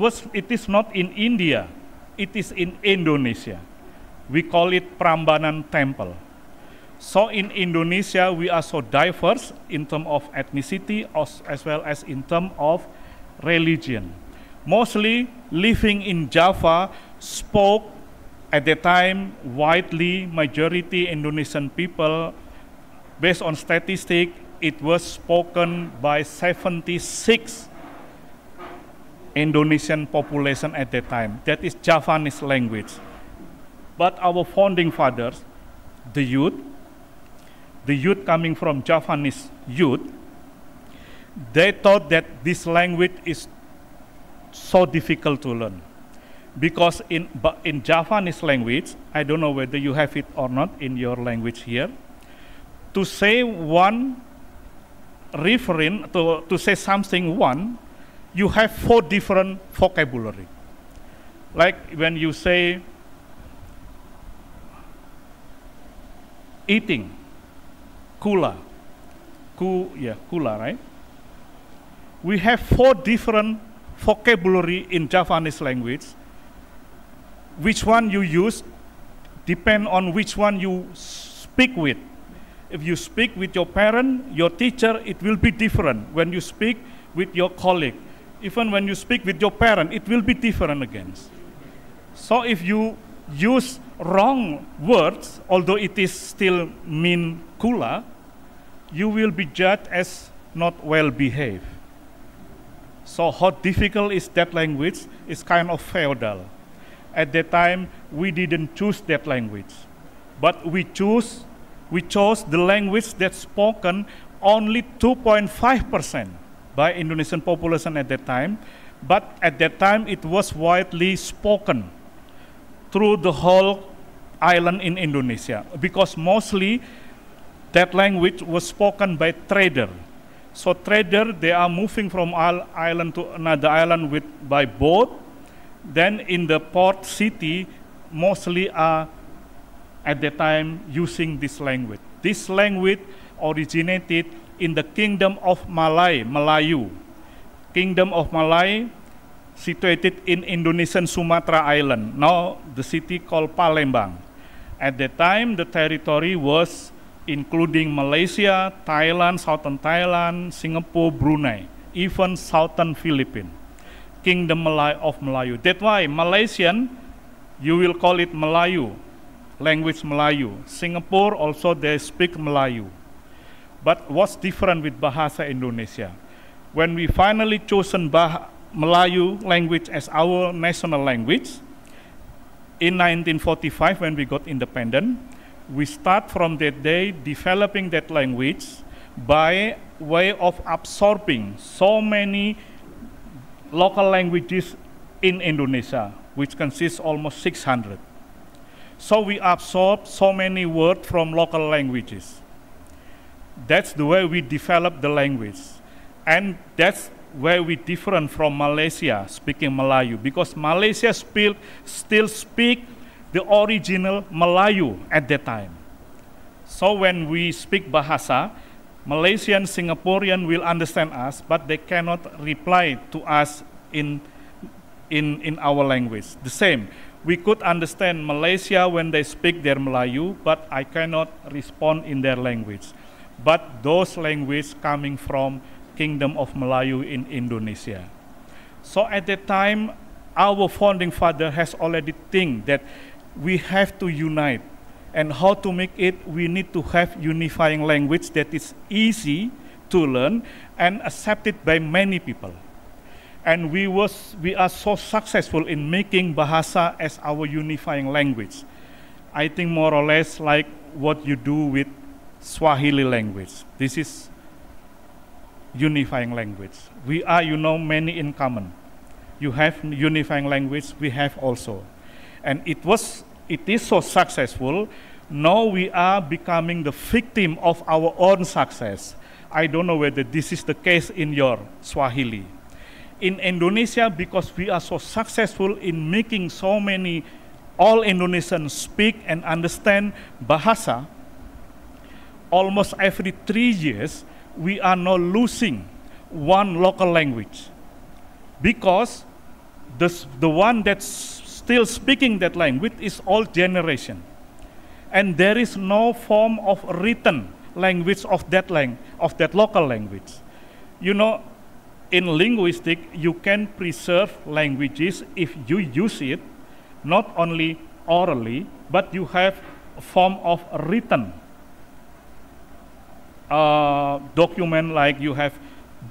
is not in India, it is in Indonesia. We call it Prambanan Temple. So in Indonesia, we are so diverse in terms of ethnicity as well as in terms of religion. Mostly living in Java spoke at the time widely majority Indonesian people. Based on statistics, it was spoken by 76 Indonesian population at that time. That is Javanese language. But our founding fathers, the youth coming from Javanese youth, they thought that this language is so difficult to learn. Because in Javanese language, I don't know whether you have it or not in your language here, to say one referring, to say something one, you have 4 different vocabulary. Like when you say eating, kula, kula, right? We have 4 different vocabulary in Javanese language. Which one you use depend on which one you speak with. If you speak with your parent, your teacher, it will be different. When you speak with your colleague, even when you speak with your parent, it will be different again. So if you use wrong words, although it is still mean kula, you will be judged as not well behaved. So how difficult is that language? It's kind of feudal. At that time, we didn't choose that language, but we chose the language that's spoken only 2.5% by Indonesian population at that time, but at that time it was widely spoken through the whole island in Indonesia, because mostly that language was spoken by trader. So trader, they are moving from one island to another island by boat. Then in the port city, mostly are at the time using this language. This language originated in the kingdom of Melayu. Kingdom of Malay situated in Indonesian Sumatra Island, now the city called Palembang. At the time, the territory was including Malaysia, Thailand, Southern Thailand, Singapore, Brunei, even Southern Philippines. Kingdom of Melayu. That's why Malaysian, you will call it Melayu, language Melayu. Singapore also they speak Melayu. But what's different with Bahasa Indonesia? When we finally chosen Melayu language as our national language, in 1945 when we got independent, we start from that day developing that language by way of absorbing so many local languages in Indonesia, which consists almost 600. So we absorb so many words from local languages. That's the way we develop the language. And that's where we different from Malaysia speaking Melayu, because Malaysia still speak the original Melayu at that time. So when we speak Bahasa, Malaysian, Singaporean will understand us, but they cannot reply to us in our language. The same, we could understand Malaysia when they speak their Melayu, but I cannot respond in their language. But those languages coming from Kingdom of Melayu in Indonesia. So at that time, our founding father has already think that we have to unite. And how to make it, we need to have unifying language that is easy to learn and accepted by many people. And we are so successful in making Bahasa as our unifying language. I think more or less like what you do with Swahili language. This is unifying language. We are, many in common. You have unifying language, we have also. And it is so successful. Now we are becoming the victim of our own success. I don't know whether this is the case in your Swahili. In Indonesia, because we are so successful in making so many all Indonesians speak and understand Bahasa, almost every 3 years, we are now losing one local language. Because the one that's still speaking that language is old generation. And there is no form of written language of that local language. In linguistics, you can preserve languages if you use it, not only orally, but you have a form of written document, like you have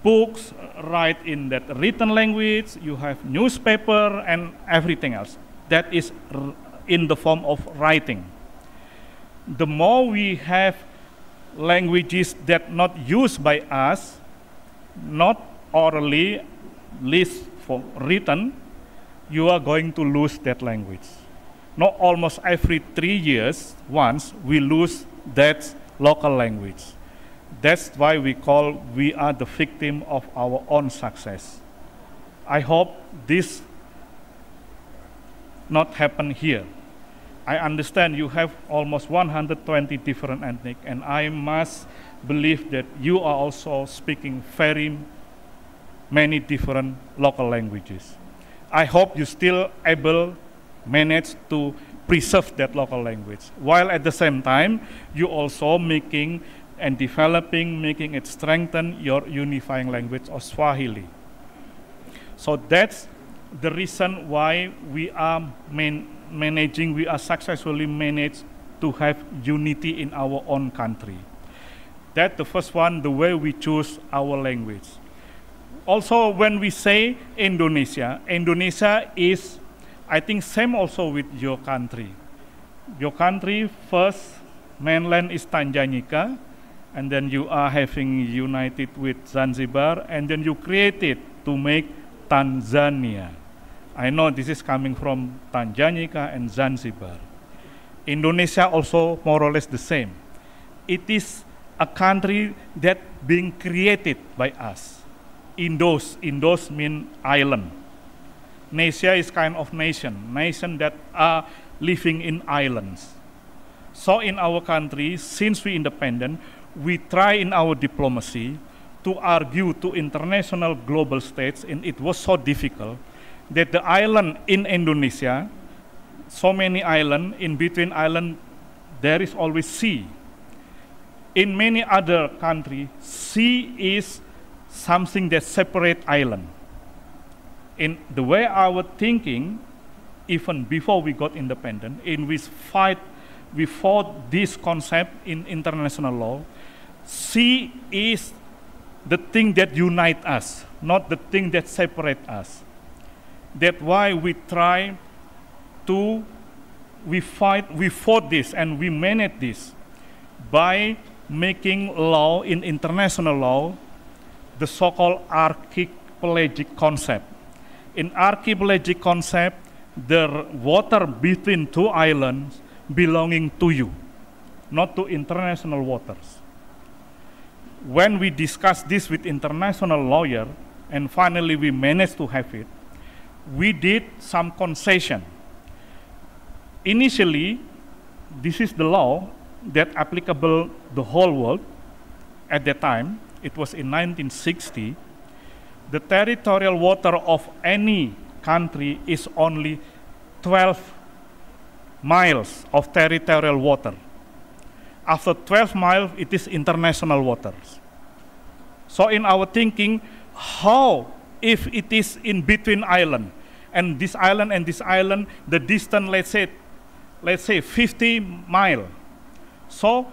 books write in that written language, you have newspaper and everything else. That is in the form of writing. The more we have languages that not used by us, not orally, least for written, you are going to lose that language. Not almost every 3 years, once, we lose that local language. That's why we are the victim of our own success. I hope this not happen here. I understand you have almost 120 different ethnic, and I must believe that you are also speaking very many different local languages. I hope you still manage to preserve that local language, while at the same time, you also making and developing, making it strengthen your unifying language of Swahili. So that's the reason why we are we are successfully managed to have unity in our own country. That's the first one, the way we choose our language. Also, when we say Indonesia, Indonesia is, I think, same also with your country. Your country, first mainland is Tanzania, and then you are having united with Zanzibar, and then you created to make Tanzania. I know this is coming from Tanzania and Zanzibar. Indonesia also more or less the same. It is a country that being created by us. Indos mean island. Nasia is kind of nation that are living in islands. So in our country, since we independent, we try in our diplomacy to argue to international global states, and it was so difficult that the island in Indonesia, so many islands, in between island, there is always sea. In many other countries, sea is something that separates island. In the way our thinking, even before we got independent, in we fought this concept in international law. Sea is the thing that unites us, not the thing that separates us. That's why we try to, we fought this and we managed this by making law in international law, the so-called archipelagic concept. In archipelagic concept, the water between two islands belonging to you, not to international waters. When we discussed this with international lawyer, and finally we managed to have it, we did some concession. Initially, this is the law that applicable the whole world, at that time, it was in 1960, the territorial water of any country is only 12 miles of territorial water. After 12 miles, it is international waters. So in our thinking, how if it is in between island, and this island, the distance, let's say 50 miles. So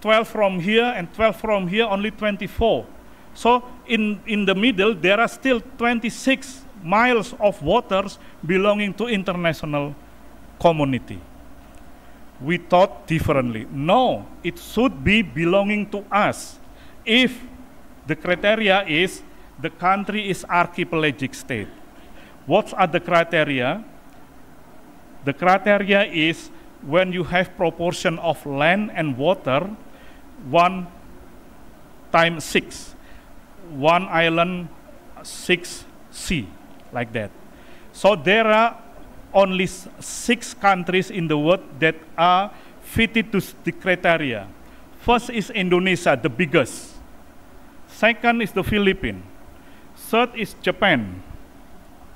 12 from here and 12 from here, only 24. So in the middle, there are still 26 miles of waters belonging to international community. We thought differently. No, it should be belonging to us. If the criteria is the country is archipelagic state. What are the criteria? The criteria is when you have proportion of land and water 1 times 6. 1 island, 6 sea, like that. So there are only 6 countries in the world that are fitted to the criteria. First is Indonesia, the biggest. Second is the Philippines. Third is Japan.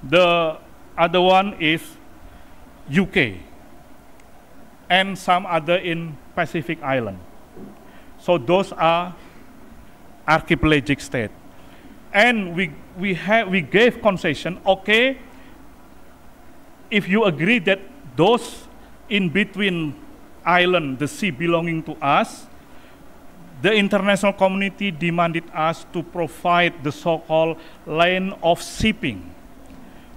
The other one is UK. And some other in Pacific Island. So those are archipelagic state. And we gave concession, okay, if you agree that those in between island, the sea belonging to us, the international community demanded us to provide the so-called lane of shipping.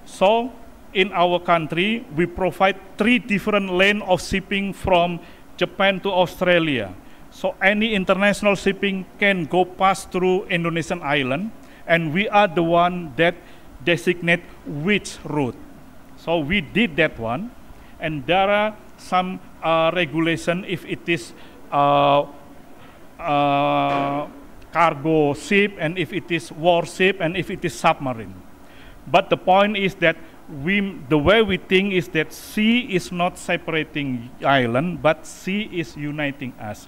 So in our country, we provide 3 different lanes of shipping from Japan to Australia. So any international shipping can go past through Indonesian island, and we are the one that designate which route. So we did that one, and there are some regulation if it is cargo ship, and if it is warship, and if it is submarine. But the point is that the way we think is that sea is not separating island, but sea is uniting us.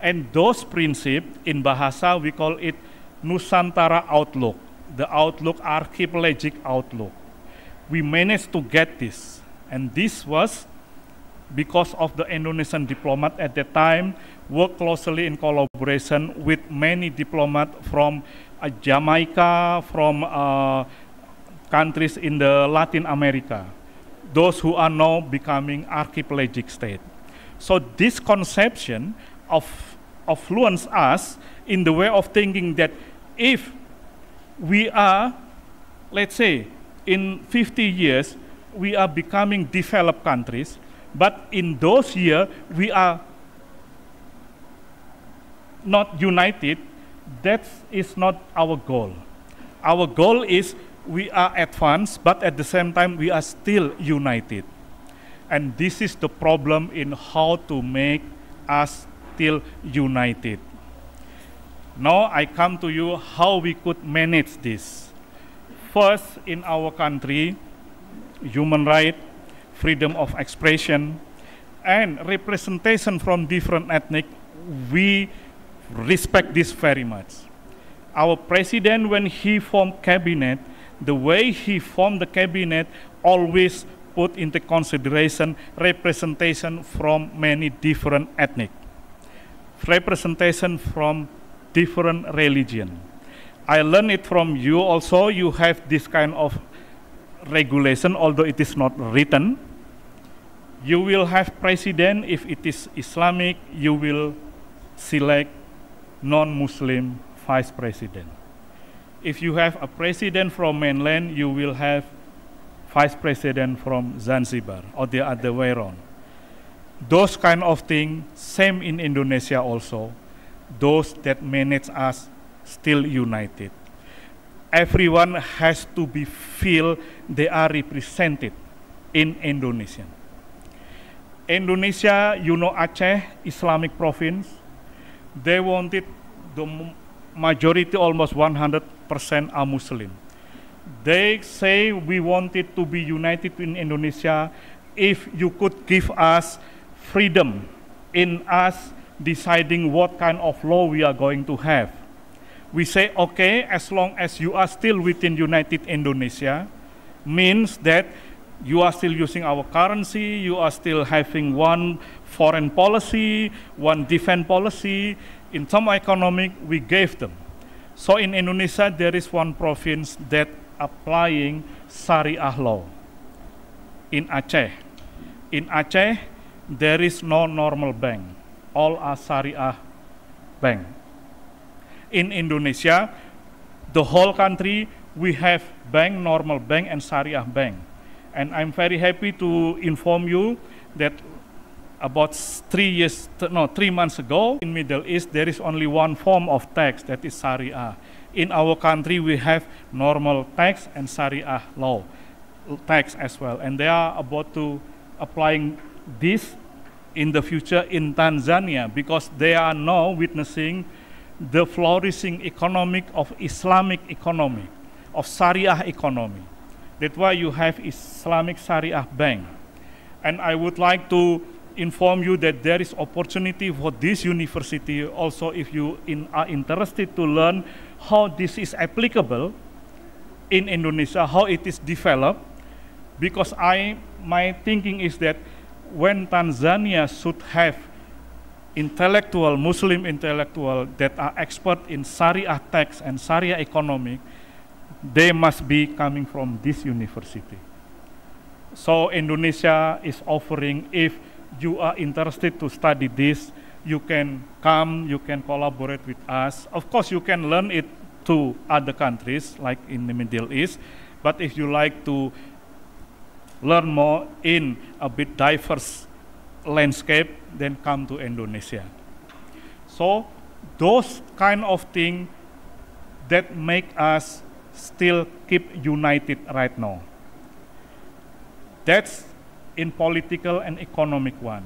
And those principles, in Bahasa, we call it Nusantara outlook, the outlook, archipelagic outlook. We managed to get this, and this was because of the Indonesian diplomat at that time worked closely in collaboration with many diplomats from Jamaica, from countries in the Latin America, those who are now becoming archipelagic state. So this conception influenced us in the way of thinking that if we are, let's say, in 50 years, we are becoming developed countries, but in those years, we are not united, that is not our goal. Our goal is we are advanced, but at the same time, we are still united. And this is the problem in how to make us still united. Now I come to you how we could manage this. First, in our country, human rights, freedom of expression, and representation from different ethnic, we respect this very much. Our president, when he formed cabinet, the way he formed the cabinet always put into consideration representation from many different ethnic, representation from different religion. I learned it from you also. You have this kind of regulation, although it is not written. You will have president. If it is Islamic, you will select non-Muslim vice president. If you have a president from mainland, you will have vice president from Zanzibar, or the other way around. Those kind of things, same in Indonesia also. Those that manage us still united. Everyone has to be feel they are represented in Indonesia. Indonesia, you know Aceh, Islamic province, they wanted the majority, almost 100% are Muslim. They say we wanted to be united in Indonesia if you could give us freedom in us deciding what kind of law we are going to have. We say, okay, as long as you are still within United Indonesia, means that you are still using our currency, you are still having one foreign policy, one defense policy. In some economic, we gave them. So in Indonesia, there is one province that applying Sharia law. In Aceh. In Aceh, there is no normal bank. All are Sharia bank. In Indonesia, the whole country, we have bank, normal bank, and Sharia bank. And I'm very happy to inform you that about 3 months ago, in Middle East, there is only one form of tax, that is Sharia. In our country, we have normal tax and Sharia law tax as well. And they are about to applying this in the future in Tanzania, because they are now witnessing the flourishing economic of Islamic economy, of Sharia economy. That's why you have Islamic Sharia Bank. And I would like to inform you that there is opportunity for this university also, if you are interested to learn how this is applicable in Indonesia, how it is developed, because my thinking is that when Tanzania should have Muslim intellectual that are expert in Sharia tax and Sharia economic, they must be coming from this university. So Indonesia is offering, if you are interested to study this, you can come, you can collaborate with us. Of course, you can learn it to other countries, like in the Middle East, but if you like to learn more in a bit diverse landscape, then come to Indonesia. So those kind of things that make us still keep united right now. That's in political and economic one.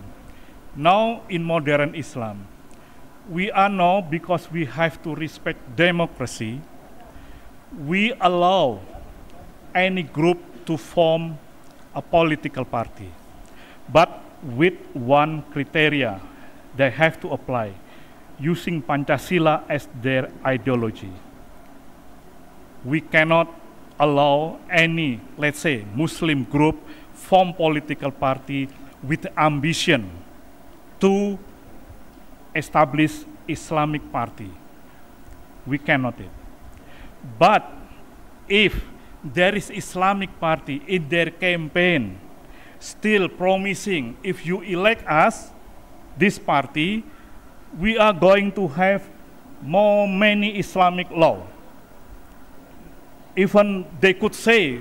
Now in modern Islam, we are now, because we have to respect democracy, we allow any group to form a political party, but with one criteria they have to apply, using Pancasila as their ideology. We cannot allow any, let's say, Muslim group form political party with ambition to establish Islamic party. We cannot it. But if there is Islamic party in their campaign still promising, if you elect us, this party, we are going to have many Islamic law. Even they could say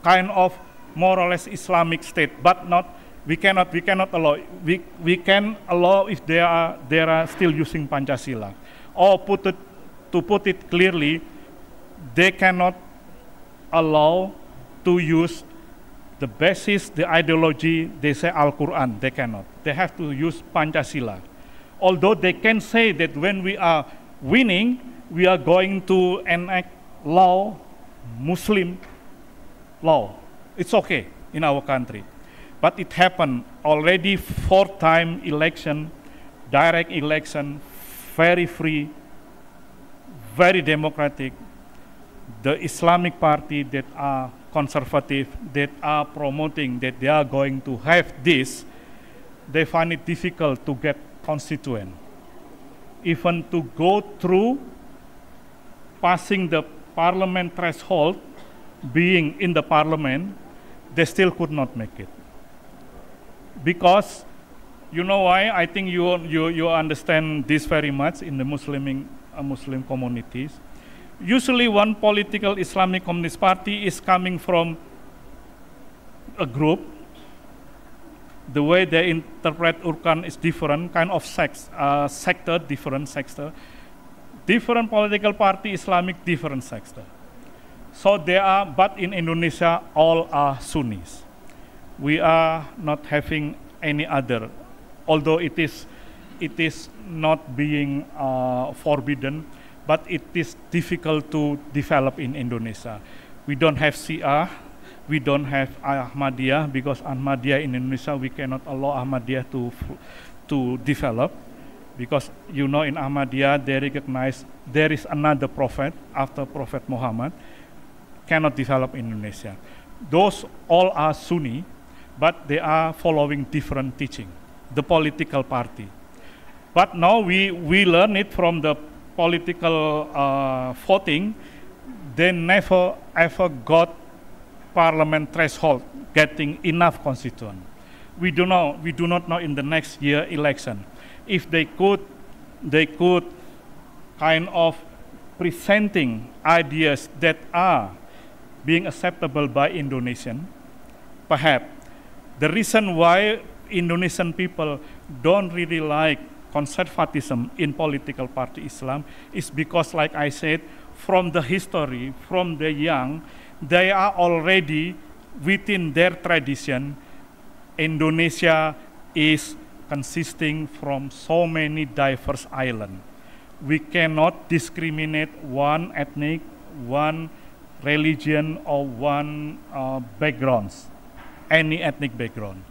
kind of more or less Islamic state, but not. We cannot allow. We can allow if they are still using Pancasila, or to put it clearly, they cannot allow to use the basis, the ideology. They say Al-Quran. They cannot. They have to use Pancasila. Although they can say that when we are winning, we are going to enact law, Muslim law. It's okay in our country. But it happened already 4th time election, direct election, very free, very democratic. The Islamic party that are conservative, that are promoting that they are going to have this, they find it difficult to get constituent. Even to go through passing the parliament threshold, being in the parliament, they still could not make it. Because, you know why? I think you understand this very much in the Muslim communities. Usually one political Islamic Communist Party is coming from a group. The way they interpret Urkan is different, kind of sector, different sector. Different political party, Islamic, different sector. So they are, but in Indonesia, all are Sunnis. We are not having any other, although it is not being forbidden, but it is difficult to develop in Indonesia. We don't have Syiah, we don't have Ahmadiyah, because Ahmadiyah in Indonesia, we cannot allow Ahmadiyah to develop, Because you know in Ahmadiyya they recognize there is another prophet after Prophet Muhammad, cannot develop in Indonesia. Those all are Sunni, but they are following different teaching, the political party. But now we learn it from the political voting, they never ever got parliament threshold, getting enough constituent. We do not know in the next year election if they could kind of presenting ideas that are being acceptable by Indonesian. Perhaps the reason why Indonesian people don't really like conservatism in political party Islam is because, like I said, from the history, from the young, they are already within their tradition. Indonesia is consisting from so many diverse islands. We cannot discriminate one ethnic, one religion, or one backgrounds, any ethnic background.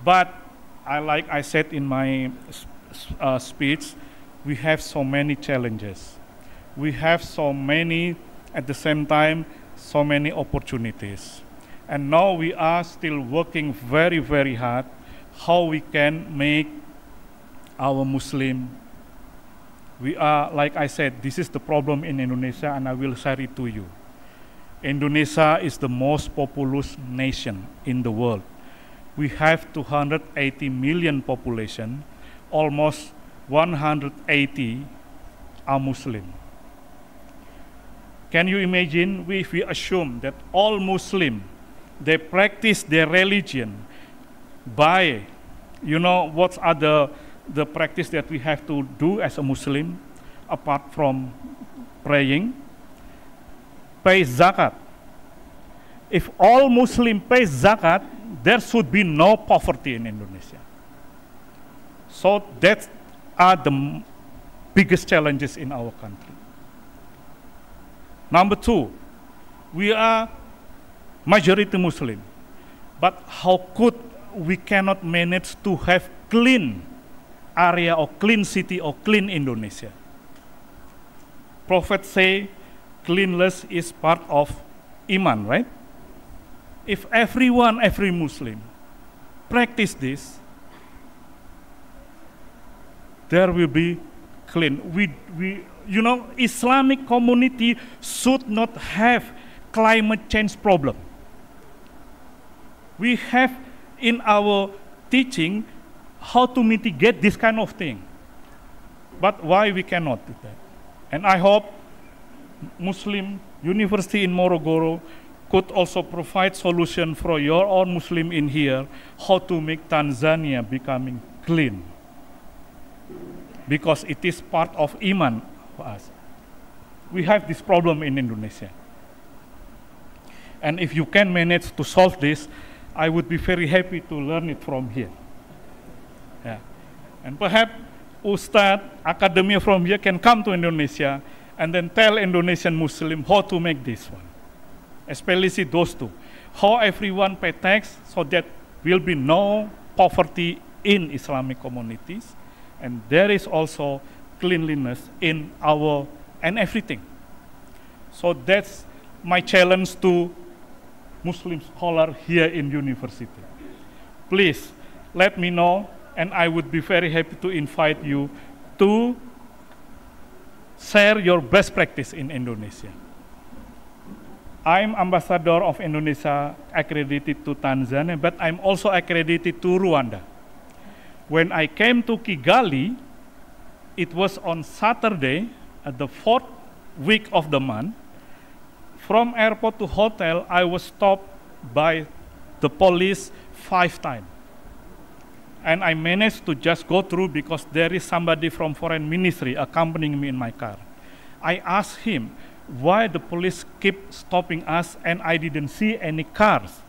But like I said in my speech, we have so many challenges. We have so many, at the same time, so many opportunities. And now we are still working very, very hard how we can make our Muslim. We are, like I said, this is the problem in Indonesia, and I will share it to you. Indonesia is the most populous nation in the world. We have 280 million population, almost 180 are Muslim. Can you imagine if we assume that all Muslim, they practice their religion by, you know, what are the practice that we have to do as a Muslim, apart from praying? Pay zakat. If all Muslim pay zakat, there should be no poverty in Indonesia. So that are the biggest challenges in our country. Number two, we are majority Muslim, but how could we cannot manage to have clean area or clean city or clean Indonesia? Prophet say cleanliness is part of iman, right? If every Muslim practice this, there will be clean. You know, Islamic community should not have climate change problem. We have in our teaching how to mitigate this kind of thing. But why we cannot do that? And I hope Muslim University in Morogoro could also provide solution for your own Muslim in here, how to make Tanzania becoming clean. Because it is part of iman for us. We have this problem in Indonesia. And if you can manage to solve this, I would be very happy to learn it from here. Yeah. And perhaps Ustad, academia from here can come to Indonesia and then tell Indonesian Muslim how to make this one. Especially those two. How everyone pay tax so that will be no poverty in Islamic communities. And there is also cleanliness in our, and everything. So that's my challenge to Muslim scholar here in university. Please let me know, and I would be very happy to invite you to share your best practice in Indonesia. I'm ambassador of Indonesia accredited to Tanzania, but I'm also accredited to Rwanda. When I came to Kigali, it was on Saturday, at the 4th week of the month. From airport to hotel, I was stopped by the police 5 times. And I managed to just go through because there is somebody from foreign ministry accompanying me in my car. I asked him why the police keep stopping us and I didn't see any cars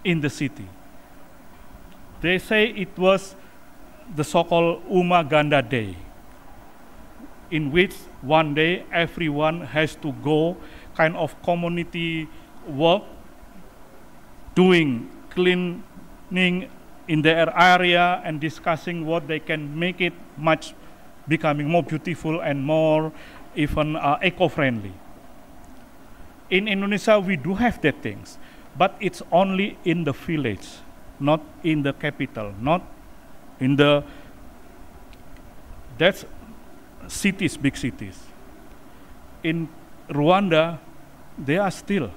in the city. They say it was the so-called Umaganda Day, in which one day everyone has to go kind of community work, doing cleaning in their area and discussing what they can make it much becoming more beautiful and more even eco-friendly. In Indonesia, we do have that things, but it's only in the village, not in the capital, not in the, that's cities, big cities. In Rwanda, they are still,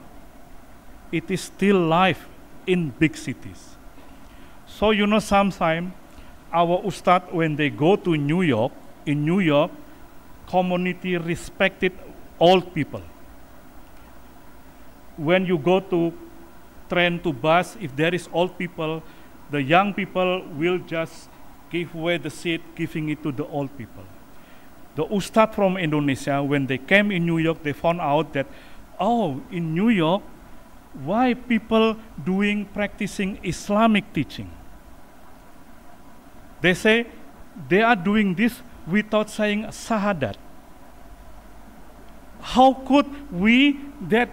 it is still life in big cities. So you know, sometimes our ustad, when they go to New York, in New York, community respected old people. When you go to train, to bus, if there is old people, the young people will just give away the seat, giving it to the old people. The ustad from Indonesia, when they came in New York, they found out that, oh, in New York, why people practicing Islamic teaching? They say they are doing this without saying Shahadat. How could we that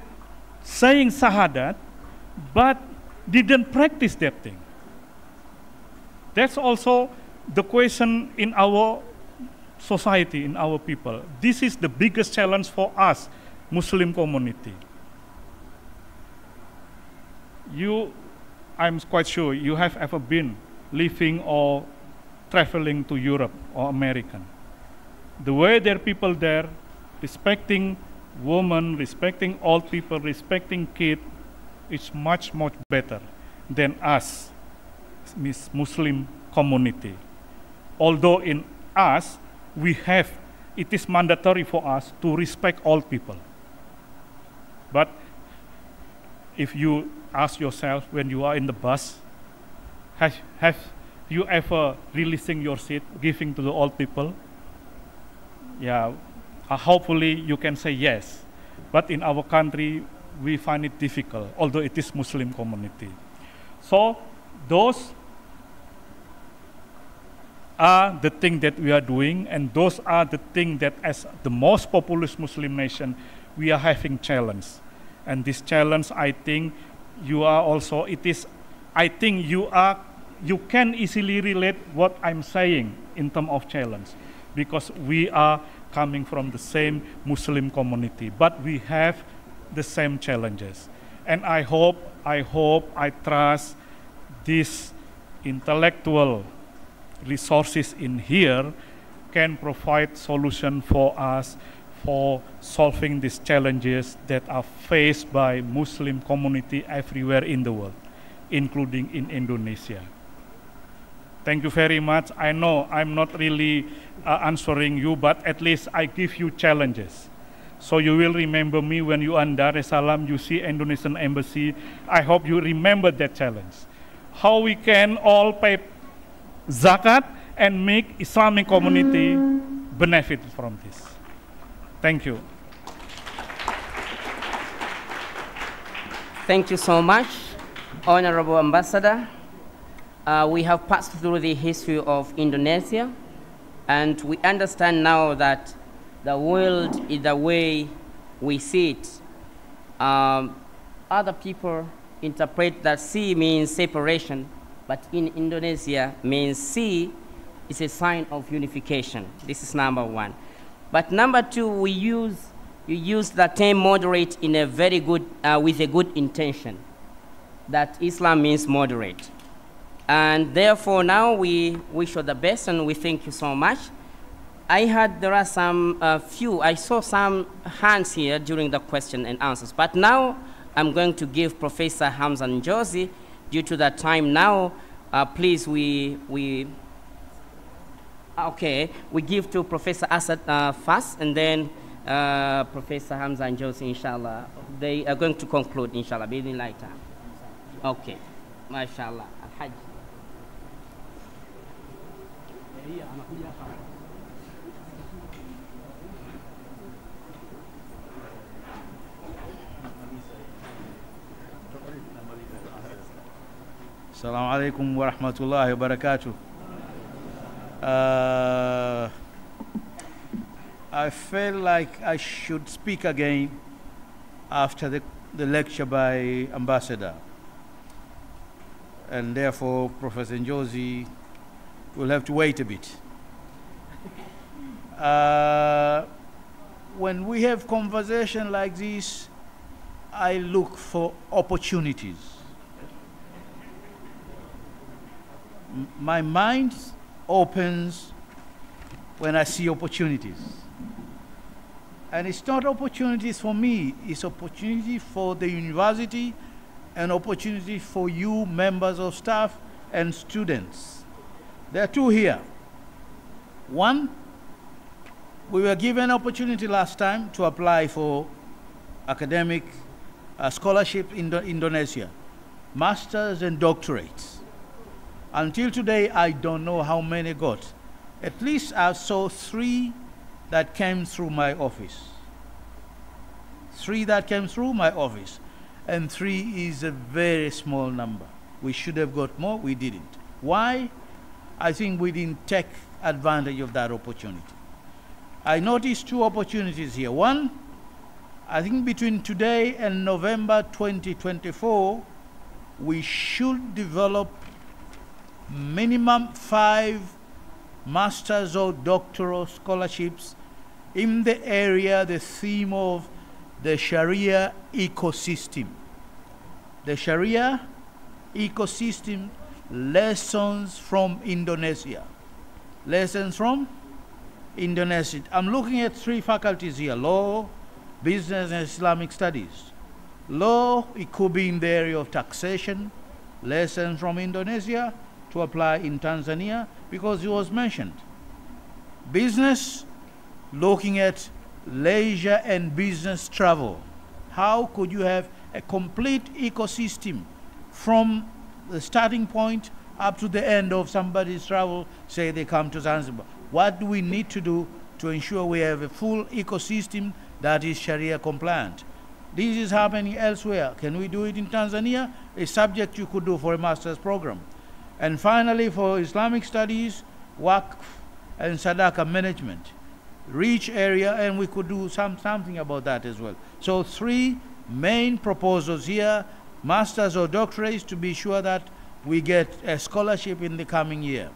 saying Shahadat but didn't practice that thing? That's also the question in our society, in our people. This is the biggest challenge for us, Muslim community. I'm quite sure you have ever been living or traveling to Europe or American. The way there are people there respecting women, respecting old people, respecting kids, is much, much better than us, Muslim community. Although in us, it is mandatory for us to respect all people. But if you ask yourself when you are in the bus, have you ever releasing your seat, giving to the old people? Yeah, hopefully you can say yes. But in our country, we find it difficult, although it is Muslim community. So those are the things that we are doing, and those are the things that as the most populous Muslim nation, we are having challenge. And this challenge, I think, you can easily relate what I'm saying in terms of challenge, because we are coming from the same Muslim community, but we have the same challenges. And I trust these intellectual resources in here can provide solution for us for solving these challenges that are faced by Muslim community everywhere in the world, including in Indonesia. Thank you very much. I know I'm not really answering you, but at least I give you challenges. So you will remember me when you are in Dar es Salaam, you see Indonesian embassy. I hope you remember that challenge. How we can all pay zakat and make Islamic community benefit from this. Thank you. Thank you so much, Honorable Ambassador. We have passed through the history of Indonesia, and we understand now that the world is the way we see it. Other people interpret that sea means separation, but in Indonesia means sea is a sign of unification. This is number one. But number two, you use the term moderate in a very good, with a good intention, that Islam means moderate. And therefore now we wish you the best and we thank you so much. I heard there are I saw some hands here during the question and answers, but now I'm going to give Professor Hamza Njozi, due to the time now, please we give to Professor Asad first, and then Professor Hamza Njozi, inshallah. They are going to conclude, inshallah, building later. Okay, mashallah. Al-Hajj. Assalamu alaikum wa rahmatullahi wa barakatuh. I feel like I should speak again after the lecture by Ambassador. And therefore, Professor Njozi will have to wait a bit. When we have conversation like this, I look for opportunities. My mind opens when I see opportunities. And it's not opportunities for me, it's opportunity for the university and opportunity for you members of staff and students. There are two here. One, we were given opportunity last time to apply for academic scholarship in Indonesia, masters and doctorates. Until today, I don't know how many got. At least I saw 3 that came through my office. 3 that came through my office. And 3 is a very small number. We should have got more, we didn't. Why? I think we didn't take advantage of that opportunity. I noticed 2 opportunities here. One, I think between today and November 2024, we should develop minimum 5 master's or doctoral scholarships in the area, the theme of the Sharia ecosystem. The Sharia ecosystem, lessons from Indonesia. Lessons from Indonesia. I'm looking at 3 faculties here: law, business, and Islamic studies. Law, it could be in the area of taxation, lessons from Indonesia to apply in Tanzania, because it was mentioned. Business, looking at leisure and business travel. How could you have a complete ecosystem from the starting point up to the end of somebody's travel, say they come to Zanzibar? What do we need to do to ensure we have a full ecosystem that is Sharia compliant? This is happening elsewhere. Can we do it in Tanzania? A subject you could do for a master's program. And finally, for Islamic studies, Waqf and Sadaqah management. Rich area, and we could do something about that as well. So 3 main proposals here: masters or doctorates, to be sure that we get a scholarship in the coming year.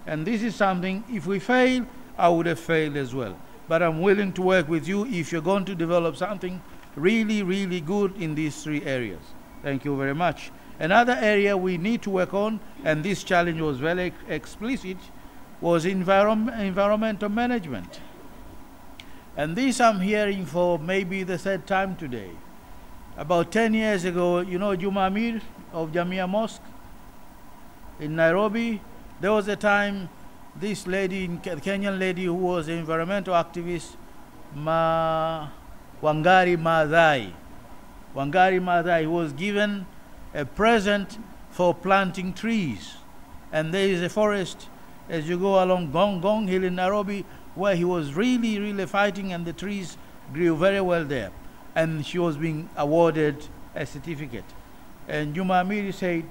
And this is something, if we fail, I would have failed as well. But I'm willing to work with you if you're going to develop something really, really good in these 3 areas. Thank you very much. Another area we need to work on, and this challenge was very explicit, was environmental management. And this I'm hearing for maybe the 3rd time today. About 10 years ago, you know Juma Amir of Jamia Mosque in Nairobi? There was a time this lady, Kenyan lady who was an environmental activist, Wangari Maathai was given a present for planting trees. And there is a forest as you go along Gong Hill in Nairobi where he was really, really fighting, and the trees grew very well there. And she was being awarded a certificate. And Juma Amiri said,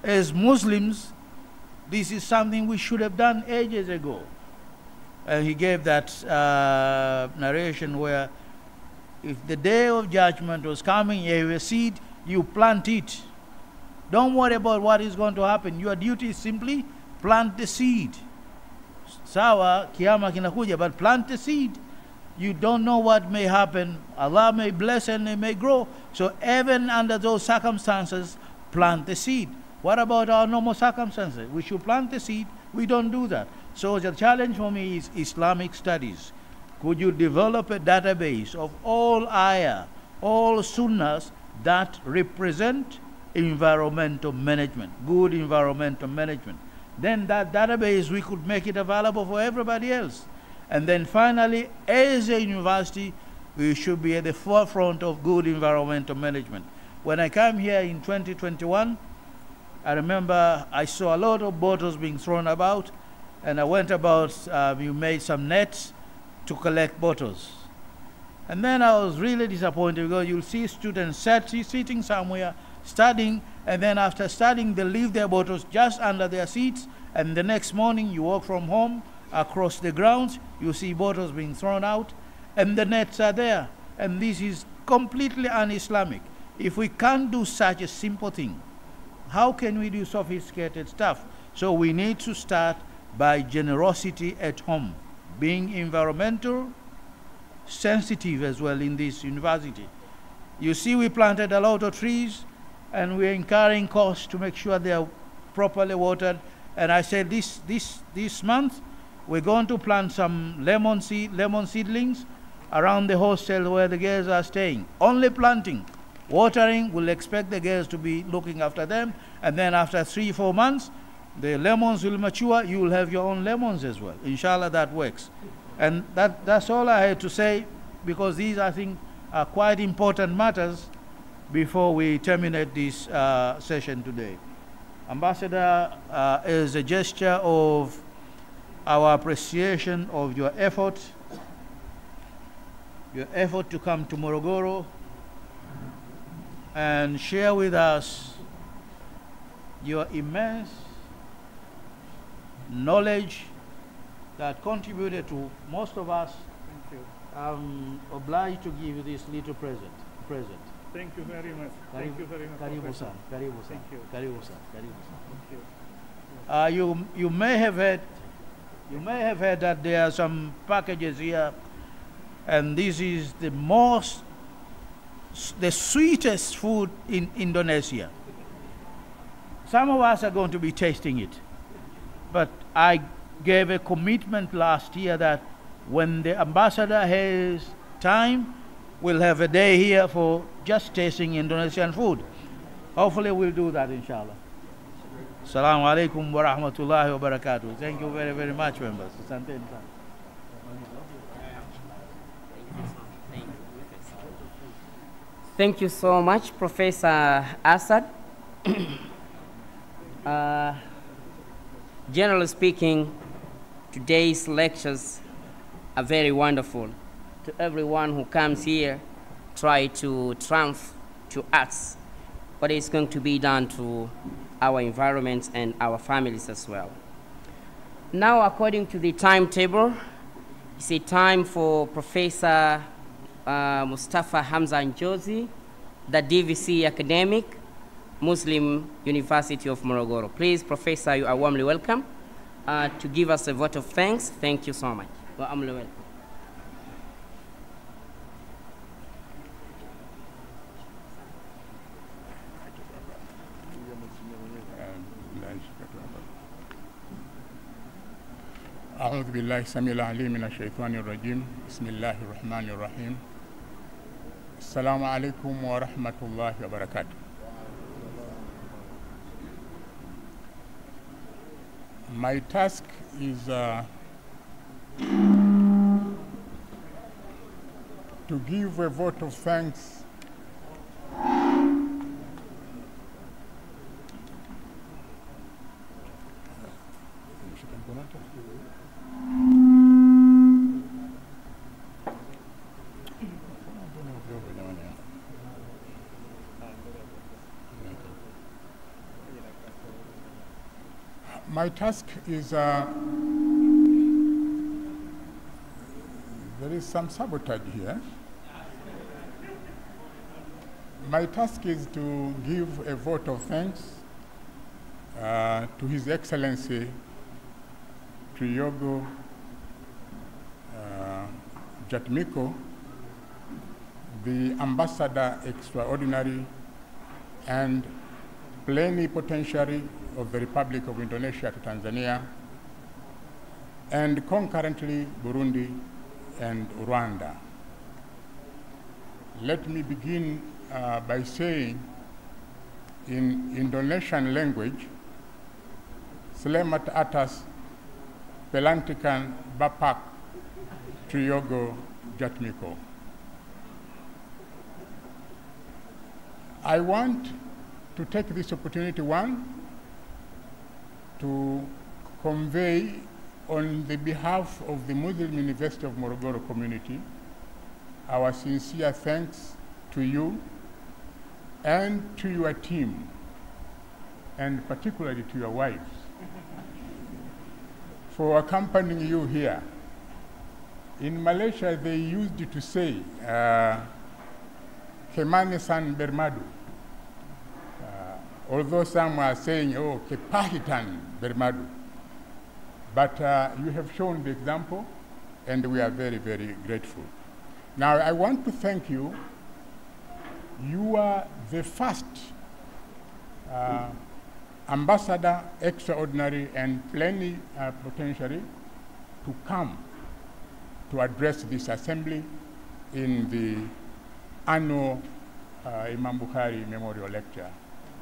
as Muslims, this is something we should have done ages ago. And he gave that narration where if the day of judgment was coming, you have a seed, you plant it. Don't worry about what is going to happen. Your duty is simply plant the seed. Sawa, kiyama kinakuja, but plant the seed. You don't know what may happen. Allah may bless and it may grow. So even under those circumstances, plant the seed. What about our normal circumstances? We should plant the seed. We don't do that. So the challenge for me is Islamic studies. Could you develop a database of all ayah, all sunnahs that represent environmental management, good environmental management? Then that database, we could make it available for everybody else. And then finally, as a university, we should be at the forefront of good environmental management. When I came here in 2021, I remember I saw a lot of bottles being thrown about, and I went about, we made some nets to collect bottles. And then I was really disappointed because you'll see students sitting somewhere, studying, and then after studying, they leave their bottles just under their seats, and the next morning you walk from home, across the grounds, you see bottles being thrown out, and the nets are there. And this is completely un-Islamic. If we can't do such a simple thing, how can we do sophisticated stuff? So we need to start by generosity at home, being environmental sensitive as well in this university. You see, we planted a lot of trees and we're incurring costs to make sure they are properly watered. And I said this month we're going to plant some lemon seedlings around the hostel where the girls are staying. Only planting. Watering, we'll expect the girls to be looking after them, and then after 3-4 months, the lemons will mature. You will have your own lemons as well. Inshallah, that works. And that's all I had to say, because these, I think, are quite important matters before we terminate this session today. Ambassador, as a gesture of our appreciation of your effort to come to Morogoro and share with us your immense knowledge that contributed to most of us. Thank you. I'm obliged to give you this little present. Thank you very much. Thank you very much. Karibu san. Karibu san. Thank you. Karibu san. Karibu san. Thank you. You may have heard that there are some packages here, and this is the sweetest food in Indonesia. Some of us are going to be tasting it, but I gave a commitment last year that when the ambassador has time, we'll have a day here for just tasting Indonesian food. Hopefully we'll do that, inshallah. Assalamu alaikum wa rahmatullahi wa barakatuh. Thank you very, very much, members. Thank you so much, Professor Assad. Generally speaking, today's lectures are very wonderful. To everyone who comes here, try to triumph to us what is going to be done to our environment and our families as well. Now, according to the timetable, it's a time for Professor Mustafa Hamza Njozi, the DVC academic, Muslim University of Morogoro. Please, Professor, you are warmly welcome to give us a vote of thanks. Thank you so much. Warmly welcome. أعوذ بالله السميع العليم من الشيطان الرجيم بسم الله الرحمن الرحيم السلام عليكم ورحمة الله وبركاته. My task is to give a vote of thanks My task is, there is some sabotage here. My task is to give a vote of thanks to His Excellency Triyogo Jatmiko, the Ambassador Extraordinary and Plenipotentiary of the Republic of Indonesia to Tanzania, and concurrently Burundi and Rwanda. Let me begin by saying in Indonesian language, Selamat atas pelantikan Bapak Triyogo Jatmiko. I want to take this opportunity, to convey on the behalf of the Muslim University of Morogoro community our sincere thanks to you and to your team, and particularly to your wives, for accompanying you here. In Malaysia, they used to say, Kemane-san bermadu. Although some are saying, oh, kepahitan bermadu. But you have shown the example, and we are very, very grateful. Now, I want to thank you. You are the first ambassador, extraordinary and plenipotentiary, to come to address this assembly in the annual Imam Bukhari Memorial Lecture,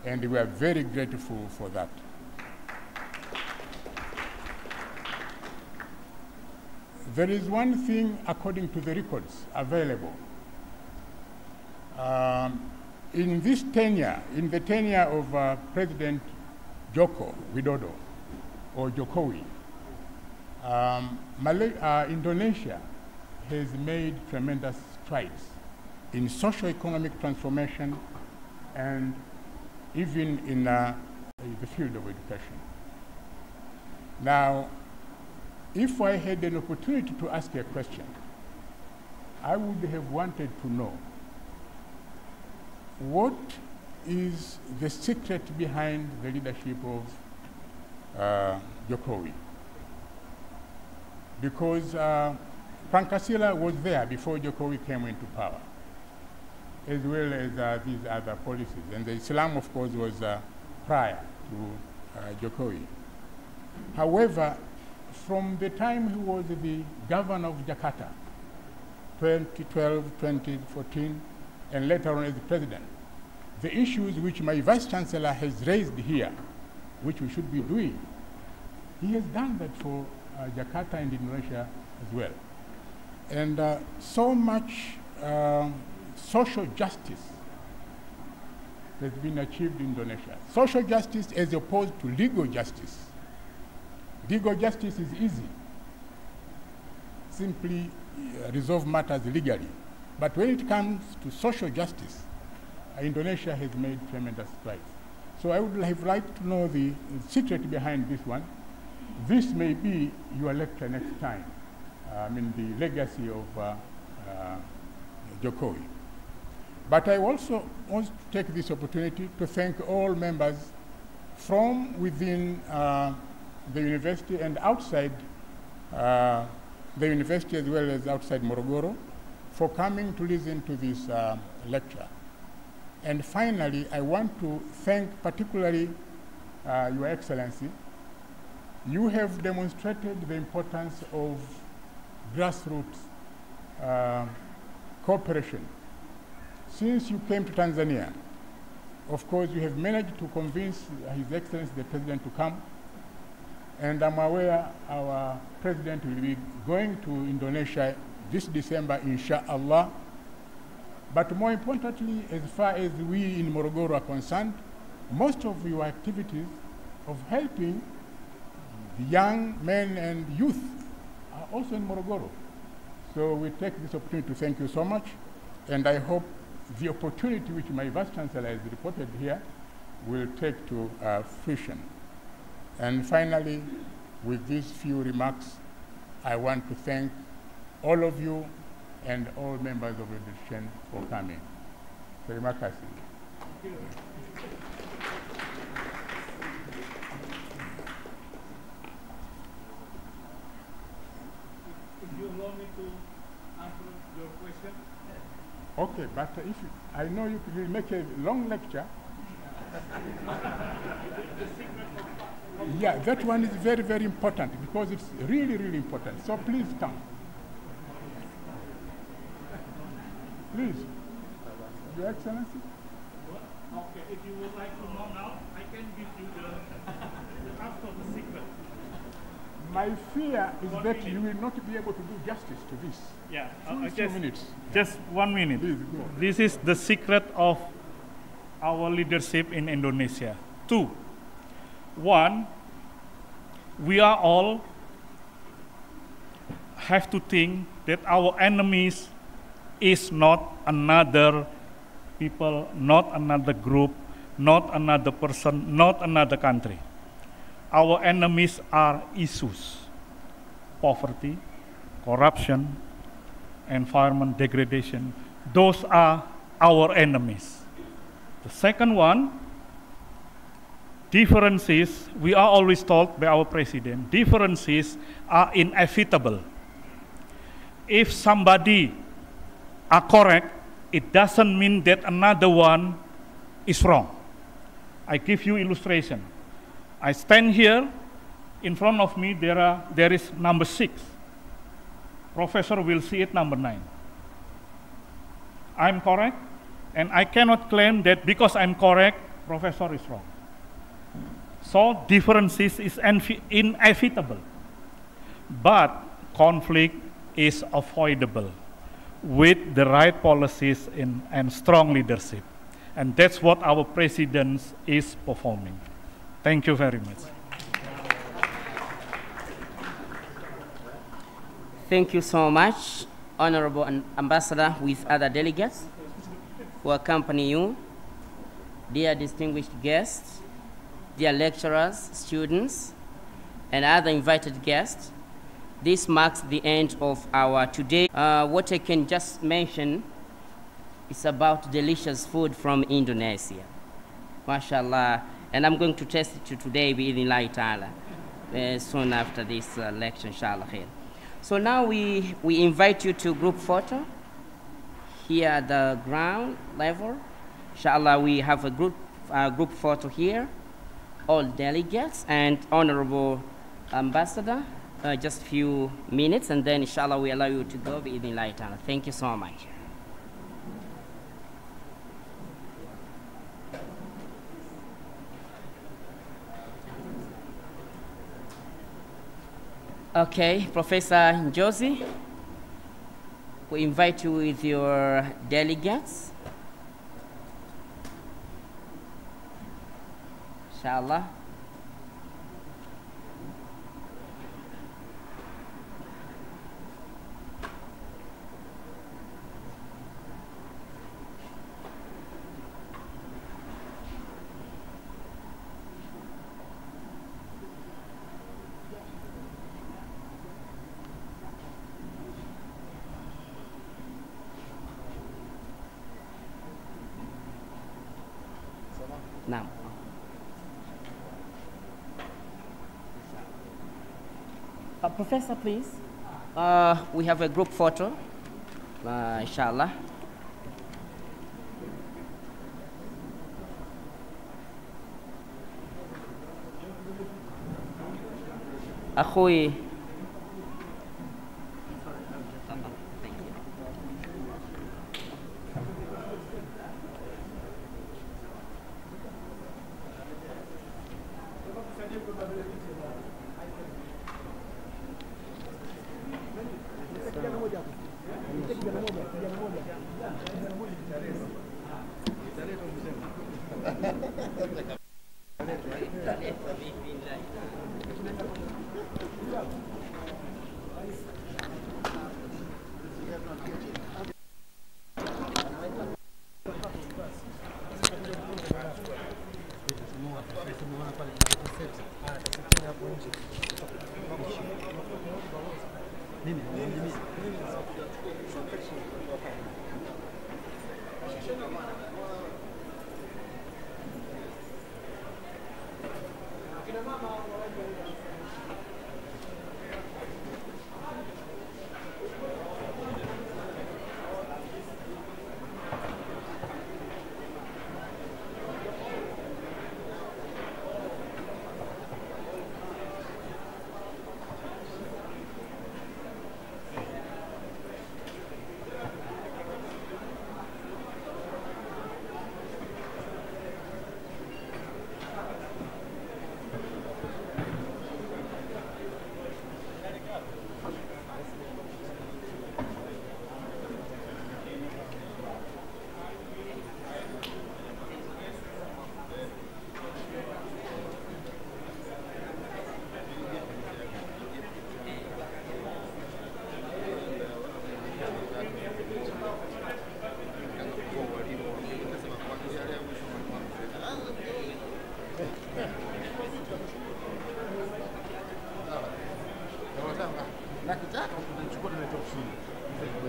and we are very grateful for that. There is one thing, according to the records available. In this tenure, in the tenure of President Joko Widodo, or Jokowi, Indonesia has made tremendous strides in socio-economic transformation and even in the field of education. Now, if I had an opportunity to ask a question, I would have wanted to know what is the secret behind the leadership of Jokowi? Because Pancasila was there before Jokowi came into power, as well as these other policies. And the Islam, of course, was prior to Jokowi. However, from the time he was the governor of Jakarta, 2012, 2014, and later on as the president, the issues which my vice chancellor has raised here, which we should be doing, he has done that for Jakarta and Indonesia as well. And so much social justice has been achieved in Indonesia. Social justice as opposed to legal justice. Legal justice is easy. Simply resolve matters legally. But when it comes to social justice, Indonesia has made tremendous strides. So I would have liked to know the secret behind this one. This may be your lecture next time. The legacy of Jokowi. But I also want to take this opportunity to thank all members from within the university and outside the university, as well as outside Morogoro, for coming to listen to this lecture. And finally, I want to thank particularly Your Excellency. You have demonstrated the importance of grassroots cooperation. Since you came to Tanzania, of course, you have managed to convince His Excellency the President to come. And I'm aware our President will be going to Indonesia this December, inshallah. But more importantly, as far as we in Morogoro are concerned, most of your activities of helping the young men and youth are also in Morogoro. So we take this opportunity to thank you so much, and I hope the opportunity which my Vice Chancellor has reported here will take to fruition. And finally, with these few remarks, I want to thank all of you and all members of the institution for coming. Terima kasih. If you allow me to answer your question. Okay, but if I know you will make a long lecture. Yeah, that one is very, very important because it's really, really important. So please come. Please. Your Excellency. Okay, if you would like to know now, I can give you the answer of the secret. My fear is that you will not be able to do justice to this. Yeah, Few minutes. Just 1 minute. Please go. This is the secret of our leadership in Indonesia. 2. 1, we are all have to think that our enemies is not another people, not another group, not another person, not another country. Our enemies are issues: poverty, corruption, environment degradation. Those are our enemies. The second one, differences, we are always told by our president, differences are inevitable. If somebody are correct, it doesn't mean that another one is wrong. I give you illustration. I stand here, in front of me there is number 6. Professor will see it number 9. I'm correct, and I cannot claim that because I'm correct, professor is wrong. So differences is inevitable, but conflict is avoidable with the right policies and strong leadership. And that's what our president is performing. Thank you very much. Thank you so much, Honorable Ambassador, with other delegates who accompany you, dear distinguished guests, dear lecturers, students, and other invited guests. This marks the end of our today. What I can just mention is about delicious food from Indonesia. MashaAllah. And I'm going to test it today, bi'idhnillahi ta'ala, soon after this lecture, inshallah. So now we invite you to group photo here at the ground level. Inshallah, we have a group photo here, all delegates and Honorable Ambassador. Just a few minutes, and then inshallah we allow you to go bi'idhnillahi ta'ala. Thank you so much. Okay, Professor Njozi, we invite you with your delegates. Inshallah. Now, Professor, please. We have a group photo, inshallah. Akhui.